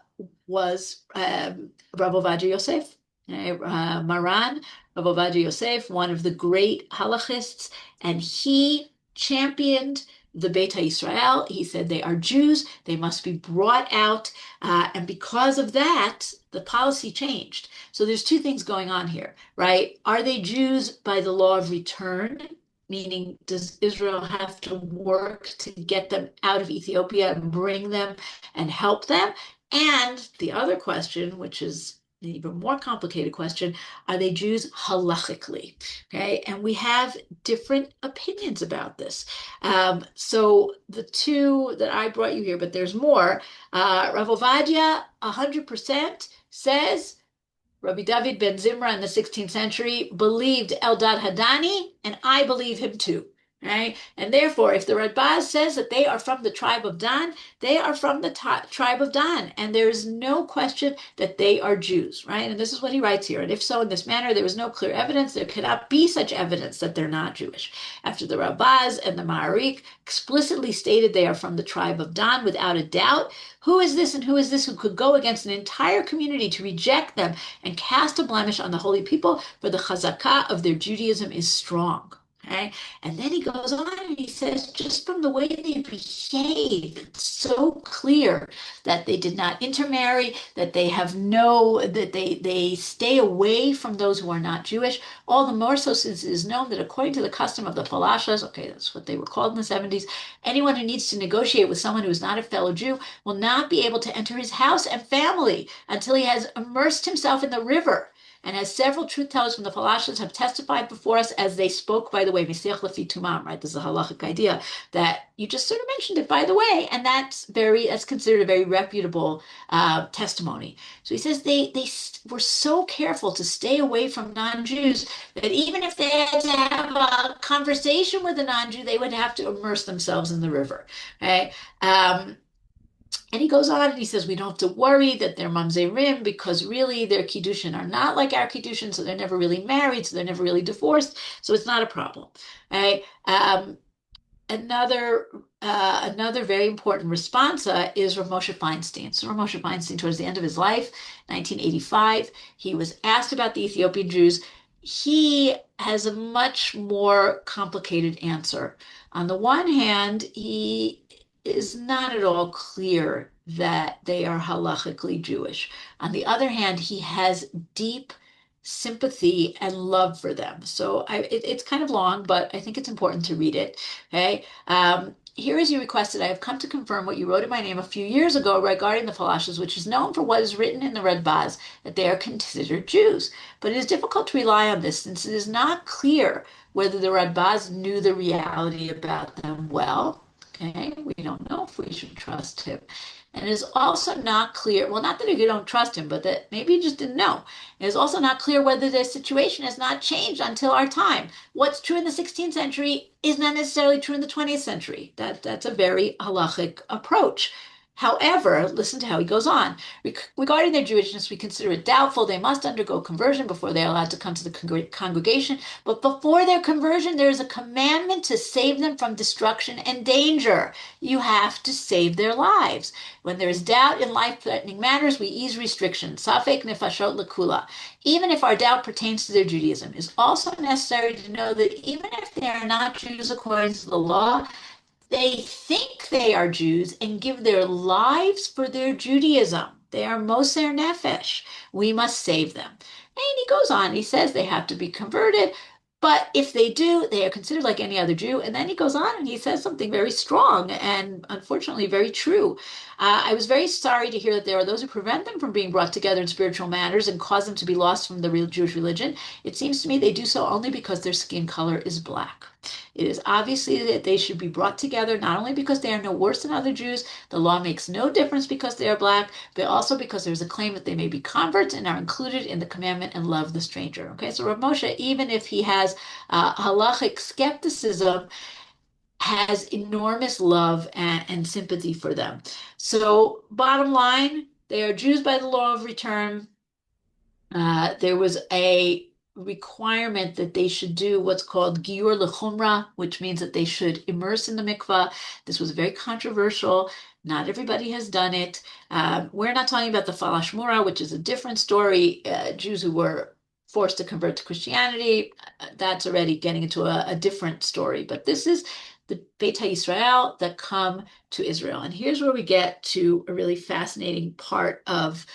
Ovadia Yosef, Maran, Rav Ovadia Yosef, one of the great halachists, and he championed the Beta Israel. He said they are Jews, they must be brought out, and because of that, the policy changed. So there's two things going on here, right? Are they Jews by the law of return? Meaning, does Israel have to work to get them out of Ethiopia and bring them and help them? And the other question, which is an even more complicated question, are they Jews halachically? Okay, and we have different opinions about this. So the two that I brought you here, but there's more. Rav Ovadia, 100% says Rabbi David ben Zimra in the 16th century believed Eldad Hadani, and I believe him too. Right? And therefore, if the Radbaz says that they are from the tribe of Dan, they are from the tribe of Dan. And there is no question that they are Jews, right? And this is what he writes here. And if so, in this manner, there was no clear evidence. There cannot be such evidence that they're not Jewish. After the Radbaz and the Ma'arik explicitly stated they are from the tribe of Dan without a doubt, who is this and who is this who could go against an entire community to reject them and cast a blemish on the holy people? For the chazakah of their Judaism is strong. Okay. And then he goes on and he says, just from the way they behave, it's so clear that they did not intermarry, that they have that they stay away from those who are not Jewish. All the more so since it is known that according to the custom of the Falashas, okay, that's what they were called in the 70s, anyone who needs to negotiate with someone who is not a fellow Jew will not be able to enter his house and family until he has immersed himself in the river. And as several truth tellers from the Falashas have testified before us, as they spoke, by the way, Misiach Lefi Tumam, right? This is a halachic idea that you just sort of mentioned it, by the way, and that's considered a very reputable testimony. So he says they were so careful to stay away from non-Jews that even if they had to have a conversation with a non-Jew, they would have to immerse themselves in the river, right? And he goes on and he says, we don't have to worry that they're mamzerim because really their kiddushin are not like our kiddushin, so they're never really married, so they're never really divorced, so it's not a problem. Right? Another another very important responsa is Rav Moshe Feinstein. So Rav Moshe Feinstein, towards the end of his life, 1985, he was asked about the Ethiopian Jews. He has a much more complicated answer. On the one hand, he is not at all clear that they are halachically Jewish. On the other hand, he has deep sympathy and love for them. So it's kind of long, but I think it's important to read it. Okay. Here as you requested, I have come to confirm what you wrote in my name a few years ago regarding the Falashas, which is known for what is written in the Red Baz, that they are considered Jews. But it is difficult to rely on this since it is not clear whether the Red Baz knew the reality about them well. Okay, we don't know if we should trust him. And it is also not clear, well, not that you don't trust him, but that maybe you just didn't know. It is also not clear whether their situation has not changed until our time. What's true in the 16th century is not necessarily true in the 20th century. That's a very halachic approach. However, listen to how he goes on. Regarding their Jewishness, we consider it doubtful. They must undergo conversion before they are allowed to come to the congregation. But before their conversion, there is a commandment to save them from destruction and danger. You have to save their lives. When there is doubt in life-threatening matters, we ease restrictions. Safek nefashot lekula. Even if our doubt pertains to their Judaism, it is also necessary to know that even if they are not Jews according to the law, they think they are Jews and give their lives for their Judaism. They are Moser Nefesh. We must save them. And he goes on, he says they have to be converted, but if they do, they are considered like any other Jew. And then he goes on and he says something very strong and unfortunately very true. I was very sorry to hear that there are those who prevent them from being brought together in spiritual matters and cause them to be lost from the real Jewish religion. It seems to me they do so only because their skin color is black. It is obviously that they should be brought together not only because they are no worse than other Jews, the law makes no difference because they are black, but also because there's a claim that they may be converts and are included in the commandment and love the stranger. Okay, so Rav Moshe, even if he has halachic skepticism, has enormous love and sympathy for them. So, bottom line, they are Jews by the law of return. There was a requirement that they should do what's called giur lechumra, which means that they should immerse in the mikvah. This was very controversial. Not everybody has done it. We're not talking about the falashmura, which is a different story. Jews who were forced to convert to Christianity, that's already getting into a different story. But this is the Beit HaYisrael that come to Israel. And here's where we get to a really fascinating part of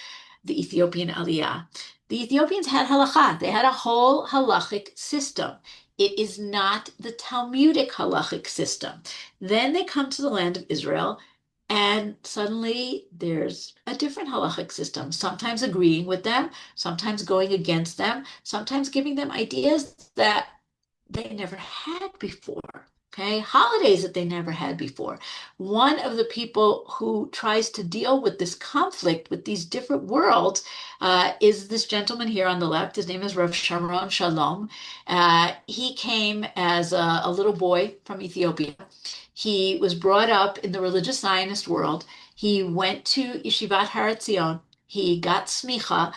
the Ethiopian Aliyah. The Ethiopians had halakha. They had a whole halachic system. It is not the Talmudic halachic system. Then they come to the land of Israel, and suddenly there's a different halachic system, sometimes agreeing with them, sometimes going against them, sometimes giving them ideas that they never had before. Okay, holidays that they never had before. One of the people who tries to deal with this conflict with these different worlds is this gentleman here on the left. His name is Rav Sharon Shalom. He came as a little boy from Ethiopia. He was brought up in the religious Zionist world. He went to Yeshivat Har Etzion. He got smicha,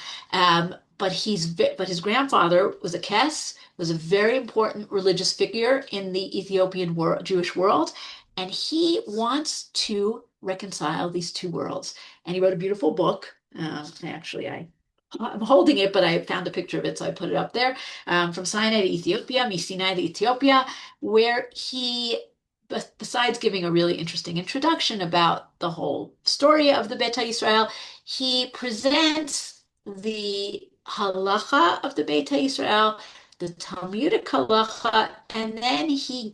but his grandfather was a kes, was a very important religious figure in the Ethiopian Jewish world, and he wants to reconcile these two worlds. And he wrote a beautiful book. Actually, I I'm holding it, but I found a picture of it, so I put it up there. From Sinai to Ethiopia, Sinai to Ethiopia, where he, besides giving a really interesting introduction about the whole story of the Beta Israel, he presents the halacha of the Beta Israel, the Talmudic halacha, and then he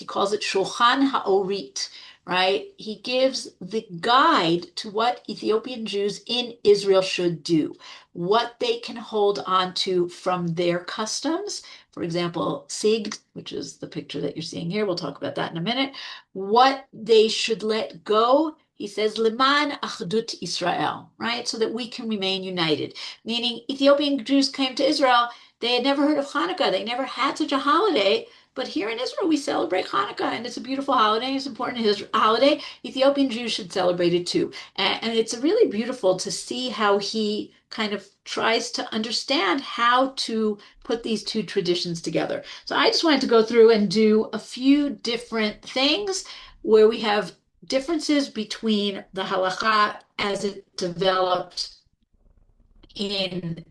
calls it Shulchan Ha'orit, right? He gives the guide to what Ethiopian Jews in Israel should do, what they can hold on to from their customs. For example, Sigd, which is the picture that you're seeing here, we'll talk about that in a minute, what they should let go. He says, Leman Achdut Israel, right? So that we can remain united. Meaning, Ethiopian Jews came to Israel, they had never heard of Hanukkah, they never had such a holiday. But here in Israel, we celebrate Hanukkah, and it's a beautiful holiday. It's an important holiday. Ethiopian Jews should celebrate it too. And it's really beautiful to see how he kind of tries to understand how to put these two traditions together. So I just wanted to go through and do a few different things where we have differences between the halakha as it developed in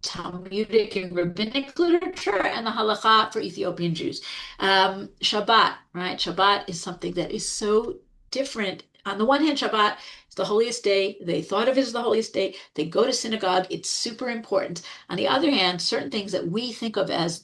Talmudic and rabbinic literature and the halakha for Ethiopian Jews. Shabbat, right? Shabbat is something that is so different. On the one hand, Shabbat is the holiest day. They thought of it as the holiest day. They go to synagogue. It's super important. On the other hand, certain things that we think of as,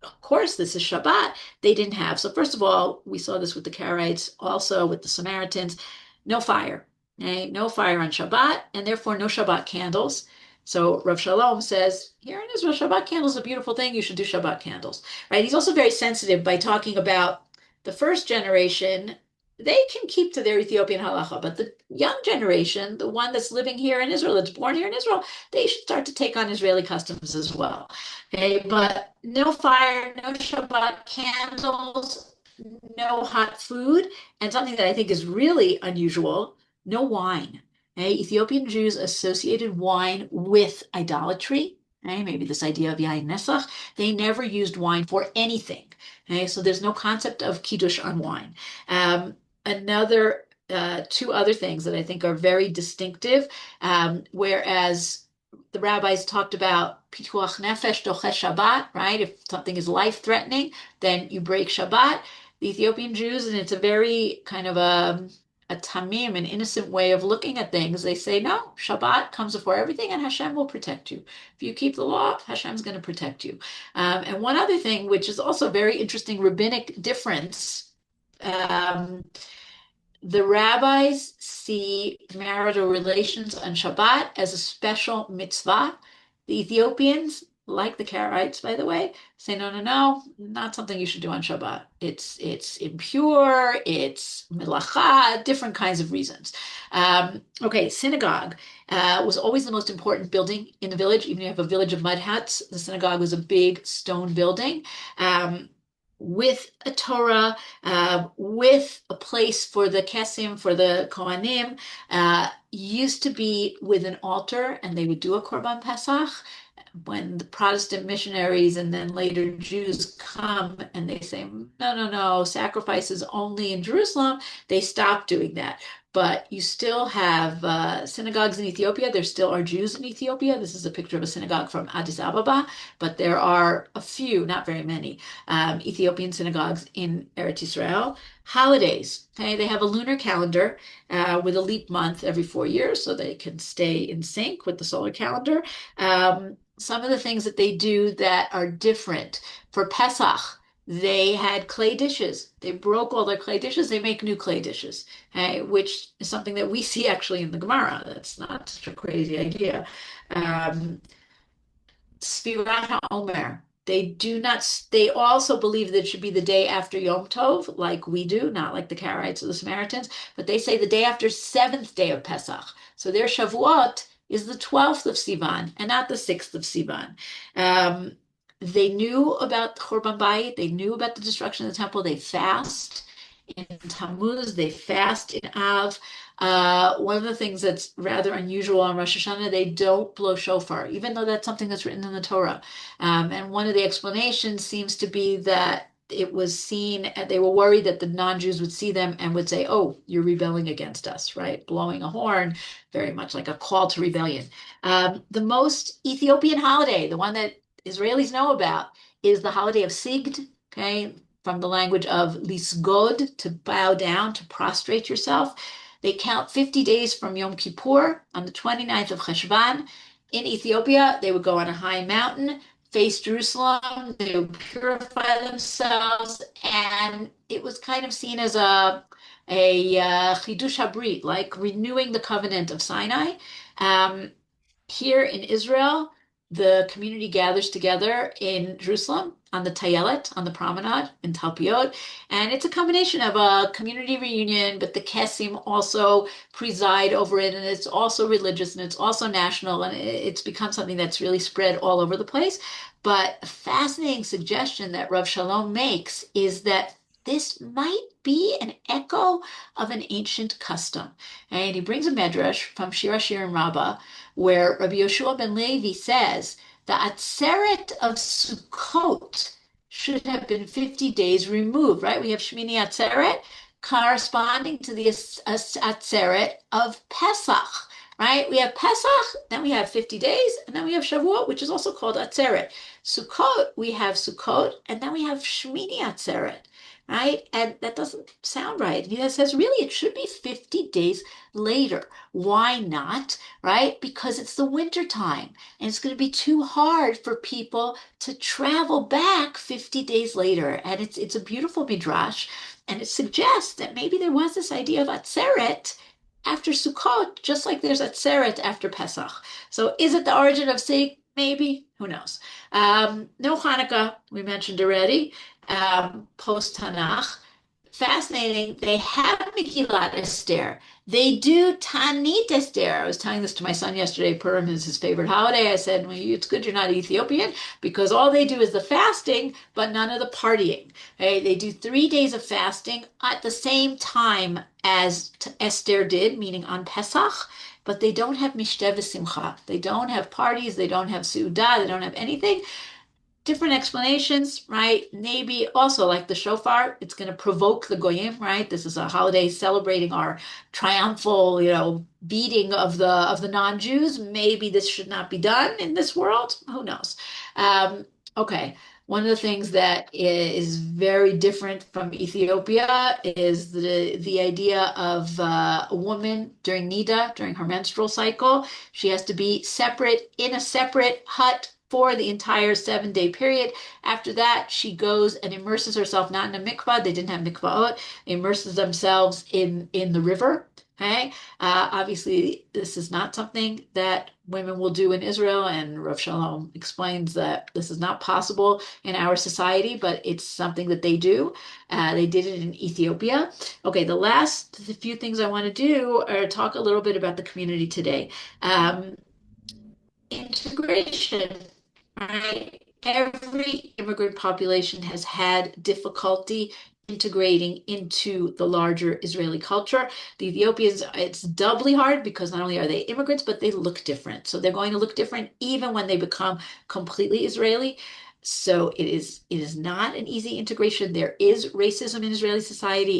of course, this is Shabbat, they didn't have. So first of all, we saw this with the Karaites, also with the Samaritans, no fire. Okay? No fire on Shabbat, and therefore no Shabbat candles. So Rav Shalom says, here in Israel, Shabbat candles is a beautiful thing. You should do Shabbat candles, right? He's also very sensitive by talking about the first generation. They can keep to their Ethiopian halacha, but the young generation, the one that's living here in Israel, that's born here in Israel, they should start to take on Israeli customs as well. Okay, but no fire, no Shabbat candles, no hot food, and something that I think is really unusual, no wine. Okay? Ethiopian Jews associated wine with idolatry. Okay? Maybe this idea of yain nesach. They never used wine for anything. Okay? So there's no concept of kiddush on wine. Another two other things that I think are very distinctive, whereas the rabbis talked about pikuach nefesh doche Shabbat, right? If something is life-threatening, then you break Shabbat. The Ethiopian Jews, and it's a very kind of a tamim, an innocent way of looking at things. They say, no, Shabbat comes before everything, and Hashem will protect you. If you keep the law, Hashem's going to protect you. And one other thing, which is also very interesting rabbinic difference, the rabbis see marital relations on Shabbat as a special mitzvah. The Ethiopians, like the Karaites, by the way, say no, no, no, not something you should do on Shabbat. It's impure, it's milacha, different kinds of reasons. Okay, synagogue was always the most important building in the village. Even if you have a village of mud huts, the synagogue was a big stone building. With a Torah, with a place for the kesim, for the kohanim, used to be with an altar, and they would do a korban pesach. When the Protestant missionaries and then later Jews come and they say, no, no, no, sacrifices only in Jerusalem, they stop doing that. But you still have synagogues in Ethiopia. There still are Jews in Ethiopia. This is a picture of a synagogue from Addis Ababa, but there are a few, not very many, Ethiopian synagogues in Eretz Israel. Holidays, okay, they have a lunar calendar with a leap month every 4 years so they can stay in sync with the solar calendar. Some of the things that they do that are different for Pesach, they had clay dishes. They broke all their clay dishes. They make new clay dishes, okay, which is something that we see actually in the Gemara. That's not such a crazy idea. Sfirat HaOmer. They do not, they also believe that it should be the day after Yom Tov, like we do, not like the Karaites or the Samaritans, but they say the day after seventh day of Pesach. So their Shavuot is the 12th of Sivan and not the 6th of Sivan. They knew about Churban Bayit. They knew about the destruction of the temple. They fast in Tammuz. They fast in Av. One of the things that's rather unusual on Rosh Hashanah, they don't blow shofar, even though that's something that's written in the Torah. And one of the explanations seems to be that it was seen, they were worried that the non-Jews would see them and would say, "Oh, you're rebelling against us," right? Blowing a horn, very much like a call to rebellion. The most Ethiopian holiday, the one that Israelis know about, is the holiday of Sigd, okay, from the language of lisgod, to bow down, to prostrate yourself. They count 50 days from Yom Kippur on the 29th of Cheshvan. In Ethiopia, they would go on a high mountain, face Jerusalem, they would purify themselves, and it was kind of seen as a chidush habrit, like renewing the covenant of Sinai. Um, Here in Israel, the community gathers together in Jerusalem on the Tayelet, on the promenade in Talpiot, and it's a combination of a community reunion, but the Kessim also preside over it, and it's also religious and it's also national, and it's become something that's really spread all over the place. But a fascinating suggestion that Rav Shalom makes is that this might be an echo of an ancient custom. And he brings a medrash from Shir Hashirim Rabbah where Rabbi Yoshua ben Levi says the Atzeret of Sukkot should have been 50 days removed, right? We have Shmini Atzeret corresponding to the Atzeret of Pesach, right? We have Pesach, then we have 50 days, and then we have Shavuot, which is also called Atzeret. Sukkot, we have Sukkot, and then we have Shmini Atzeret, right? And that doesn't sound right. He says, really, it should be 50 days later. Why not? Right? Because it's the winter time and it's going to be too hard for people to travel back 50 days later. And it's a beautiful midrash, and it suggests that maybe there was this idea of Atzeret after Sukkot, just like there's Atzeret after Pesach. So is it the origin of Sig? Maybe. Who knows? No Hanukkah, we mentioned already. Post Tanakh. Fascinating. They have Megillat Esther. They do Tanit Esther. I was telling this to my son yesterday. Purim is his favorite holiday. I said, well, it's good you're not Ethiopian because all they do is the fasting, but none of the partying. Okay? They do 3 days of fasting at the same time as Esther did, meaning on Pesach, but they don't have Mishteh v'Simcha. They don't have parties. They don't have Su'udah. They don't have anything. Different explanations, right? Maybe also like the shofar, it's going to provoke the goyim, right? This is a holiday celebrating our triumphal, beating of the non-Jews. Maybe this should not be done in this world. Who knows? Okay. One of the things that is very different from Ethiopia is the idea of a woman during Nida, during her menstrual cycle. She has to be separate in a separate hut for the entire 7 day period. After that, she goes and immerses herself not in a mikvah. They didn't have mikvahot. Immerses themselves in the river. Okay. Obviously, this is not something that women will do in Israel, and Rav Shalom explains that this is not possible in our society, but it's something that they do. They did it in Ethiopia. Okay, the last few things I want to do are talk a little bit about the community today. Integration, right? Every immigrant population has had difficulty integrating into the larger Israeli culture. The Ethiopians, it's doubly hard because not only are they immigrants, but they look different. So they're going to look different even when they become completely Israeli. So it is not an easy integration. There is racism in Israeli society.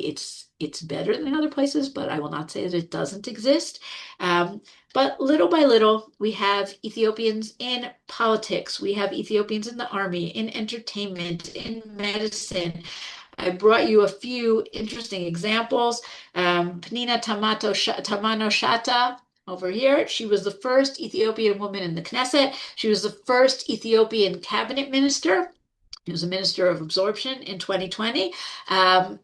It's better than other places, but I will not say that it doesn't exist. But little by little, we have Ethiopians in politics. We have Ethiopians in the army, in entertainment, in medicine. I brought you a few interesting examples. Pnina Tamano Shata over here. She was the first Ethiopian woman in the Knesset. She was the first Ethiopian cabinet minister. He was a minister of absorption in 2020.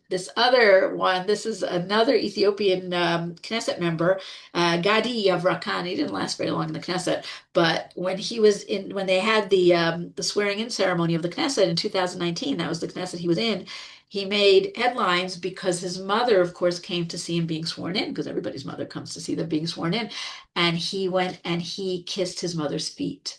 This other one, this is another Ethiopian Knesset member, Gadi Yavrakan. He didn't last very long in the Knesset, but when they had the swearing-in ceremony of the Knesset in 2019, that was the Knesset he was in. He made headlines because his mother, of course, came to see him being sworn in, because everybody's mother comes to see them being sworn in, and he went and he kissed his mother's feet.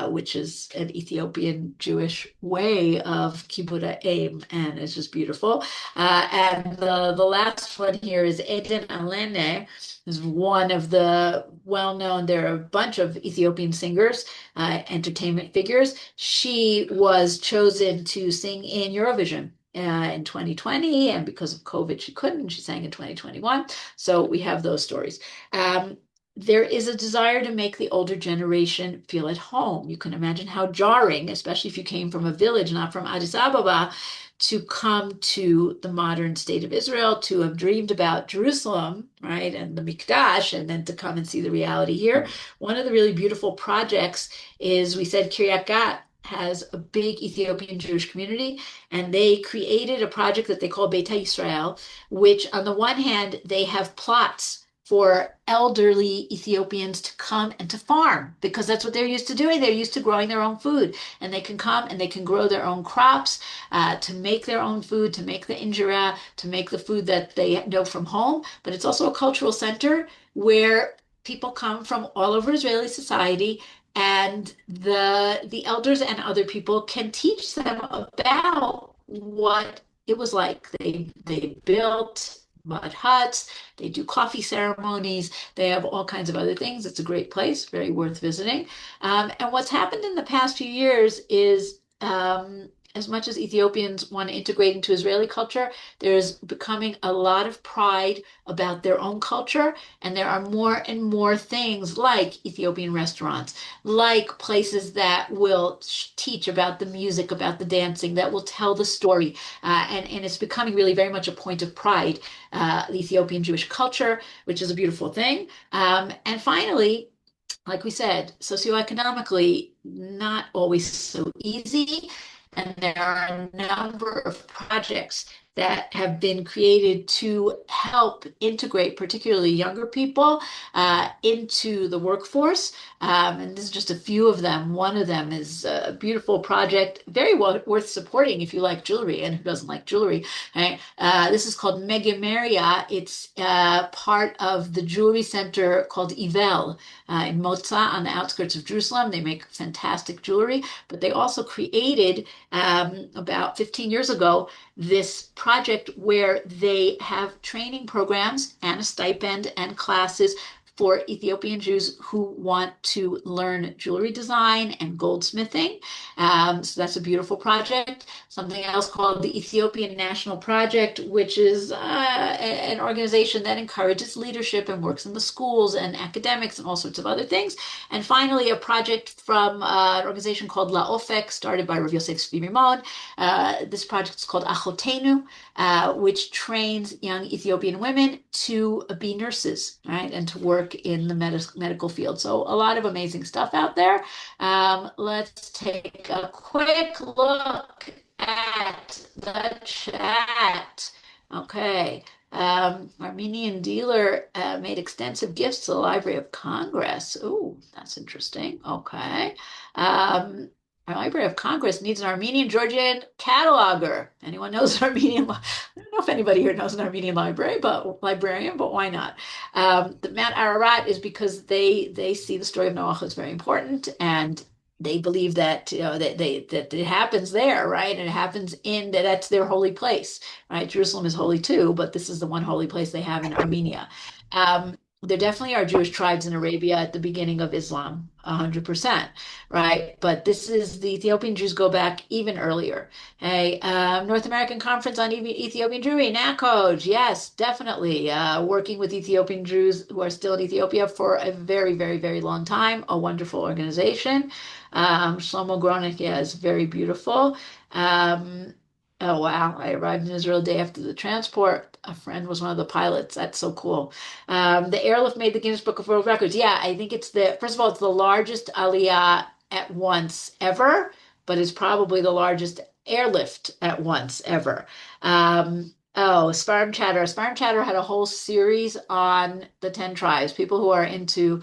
which is an Ethiopian Jewish way of kibbutz aim, and it's just beautiful. And the last one here is Eden Alene, is one of the well-known. There are a bunch of Ethiopian singers, entertainment figures. She was chosen to sing in Eurovision. In 2020, and because of COVID, she couldn't. She sang in 2021. So we have those stories. Um, there is a desire to make the older generation feel at home. You can imagine how jarring, especially if you came from a village, not from Addis Ababa, to come to the modern state of Israel, to have dreamed about Jerusalem, right, and the Mikdash, and then to come and see the reality here. One of the really beautiful projects is, we said Kiryat Gat has a big Ethiopian Jewish community, and they created a project that they call Beta Yisrael, which on the one hand, they have plots for elderly Ethiopians to come and to farm because that's what they're used to doing. They're used to growing their own food, and they can come and they can grow their own crops, to make their own food, to make the injera, to make the food that they know from home. But it's also a cultural center where people come from all over Israeli society, and the elders and other people can teach them about what it was like. They built mud huts, they do coffee ceremonies, they have all kinds of other things. It's a great place, very worth visiting. And what's happened in the past few years is, as much as Ethiopians want to integrate into Israeli culture, there's becoming a lot of pride about their own culture, and there are more and more things like Ethiopian restaurants, like places that will teach about the music, about the dancing, that will tell the story. And it's becoming really very much a point of pride, the Ethiopian Jewish culture, which is a beautiful thing. And finally, like we said, socioeconomically, not always so easy. And there are a number of projects that have been created to help integrate particularly younger people, into the workforce. And this is just a few of them. One of them is a beautiful project, very well worth supporting if you like jewelry, and who doesn't like jewelry, right? This is called Megameria. It's part of the jewelry center called Ivel, in Moza on the outskirts of Jerusalem. They make fantastic jewelry, but they also created, about 15 years ago, this project where they have training programs and a stipend and classes for Ethiopian Jews who want to learn jewelry design and goldsmithing. So that's a beautiful project. Something else called the Ethiopian National Project, which is an organization that encourages leadership and works in the schools and academics and all sorts of other things. And finally, a project from an organization called La Ofek, started by Rav Yosef Tzvi Rimon. This project is called Achotenu, which trains young Ethiopian women to be nurses, right, and to work in the medical field. So a lot of amazing stuff out there. Let's take a quick look at the chat. Okay. Armenian dealer made extensive gifts to the Library of Congress. Oh, that's interesting. Okay. Our Library of Congress needs an Armenian Georgian cataloger. Anyone knows an Armenian? I don't know if anybody here knows an Armenian librarian, but why not? The Mount Ararat is because they see the story of Noach as very important, and they believe that, that it happens there, right? And it happens in that's their holy place, right? Jerusalem is holy too, but this is the one holy place they have in Armenia. There definitely are Jewish tribes in Arabia at the beginning of Islam, 100%, right? But this is the Ethiopian Jews go back even earlier. Hey, North American Conference on Ethiopian Jewry, NACOJ, yes, definitely. Working with Ethiopian Jews who are still in Ethiopia for a very, very, very long time. A wonderful organization. Shlomo Gronik, yeah, is very beautiful. Um, oh, wow. I arrived in Israel the day after the transport. A friend was one of the pilots. That's so cool. The airlift made the Guinness Book of World Records. Yeah, I think first of all, it's the largest aliyah at once ever, but it's probably the largest airlift at once ever. Oh, Sparm Chatter. Sparm Chatter had a whole series on the 10 tribes. People who are into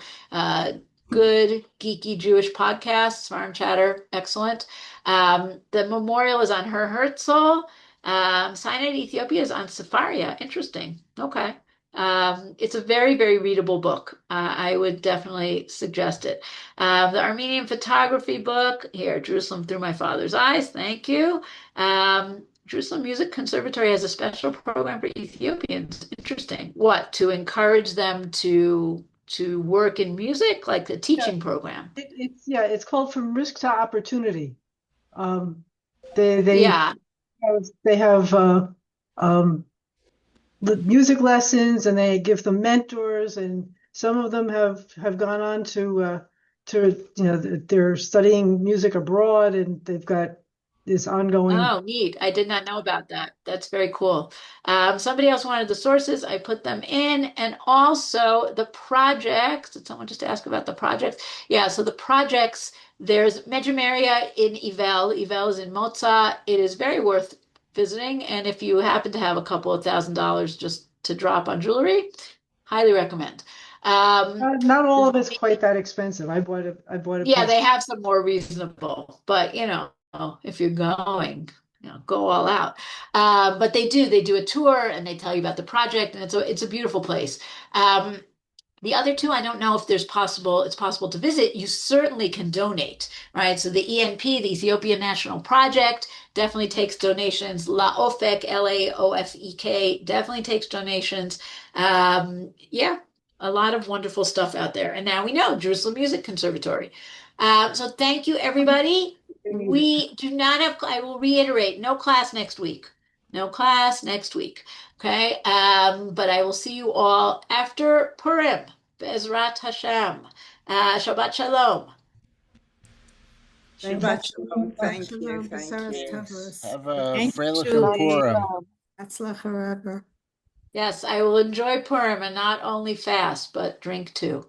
good, geeky Jewish podcasts, Sparm Chatter, excellent. The memorial is on Her Herzl. Sinai Ethiopia is on Safaria. Interesting. Okay. It's a very, very readable book. I would definitely suggest it. The Armenian photography book, here, Jerusalem Through My Father's Eyes. Thank you. Jerusalem Music Conservatory has a special program for Ethiopians. Interesting. What? To encourage them to work in music, like a Yeah, teaching program. it's called From Risk to Opportunity. Um, they Yeah. have um, music lessons, and they give them mentors, and some of them have gone on to they're studying music abroad, and they've got this ongoing. Oh, neat. I did not know about that. That's very cool. Somebody else wanted the sources. I put them in. And also the projects. Did someone just ask about the projects? Yeah, so the projects, there's Medjugorje in Ivel. Ivel is in Moza. It is very worth visiting. And if you happen to have a couple of $1,000 just to drop on jewelry, highly recommend. Um, Not all of it's quite that expensive. I bought a yeah, piece. they have some more reasonable, but if you're going, go all out. But they do a tour and they tell you about the project, and it's a beautiful place. Um, the other two, I don't know if it's possible to visit. You certainly can donate, right? So the ENP, the Ethiopian National Project, definitely takes donations. LAOFEK, LAOFEK, definitely takes donations. Yeah, a lot of wonderful stuff out there. And now we know Jerusalem Music Conservatory. So thank you, everybody. Music. We do not have, I will reiterate, no class next week. No class next week. Okay. But I will see you all after Purim. Bezrat Hashem. Shabbat Shalom. Thank you. Shabbat shalom. Shabbat Thank you. shalom, Thank Besaras you. Tavros. Have a Thank you, freilich and Julie. Purim. Hatzlacha Rabba. Yes, I will enjoy Purim and not only fast, but drink too.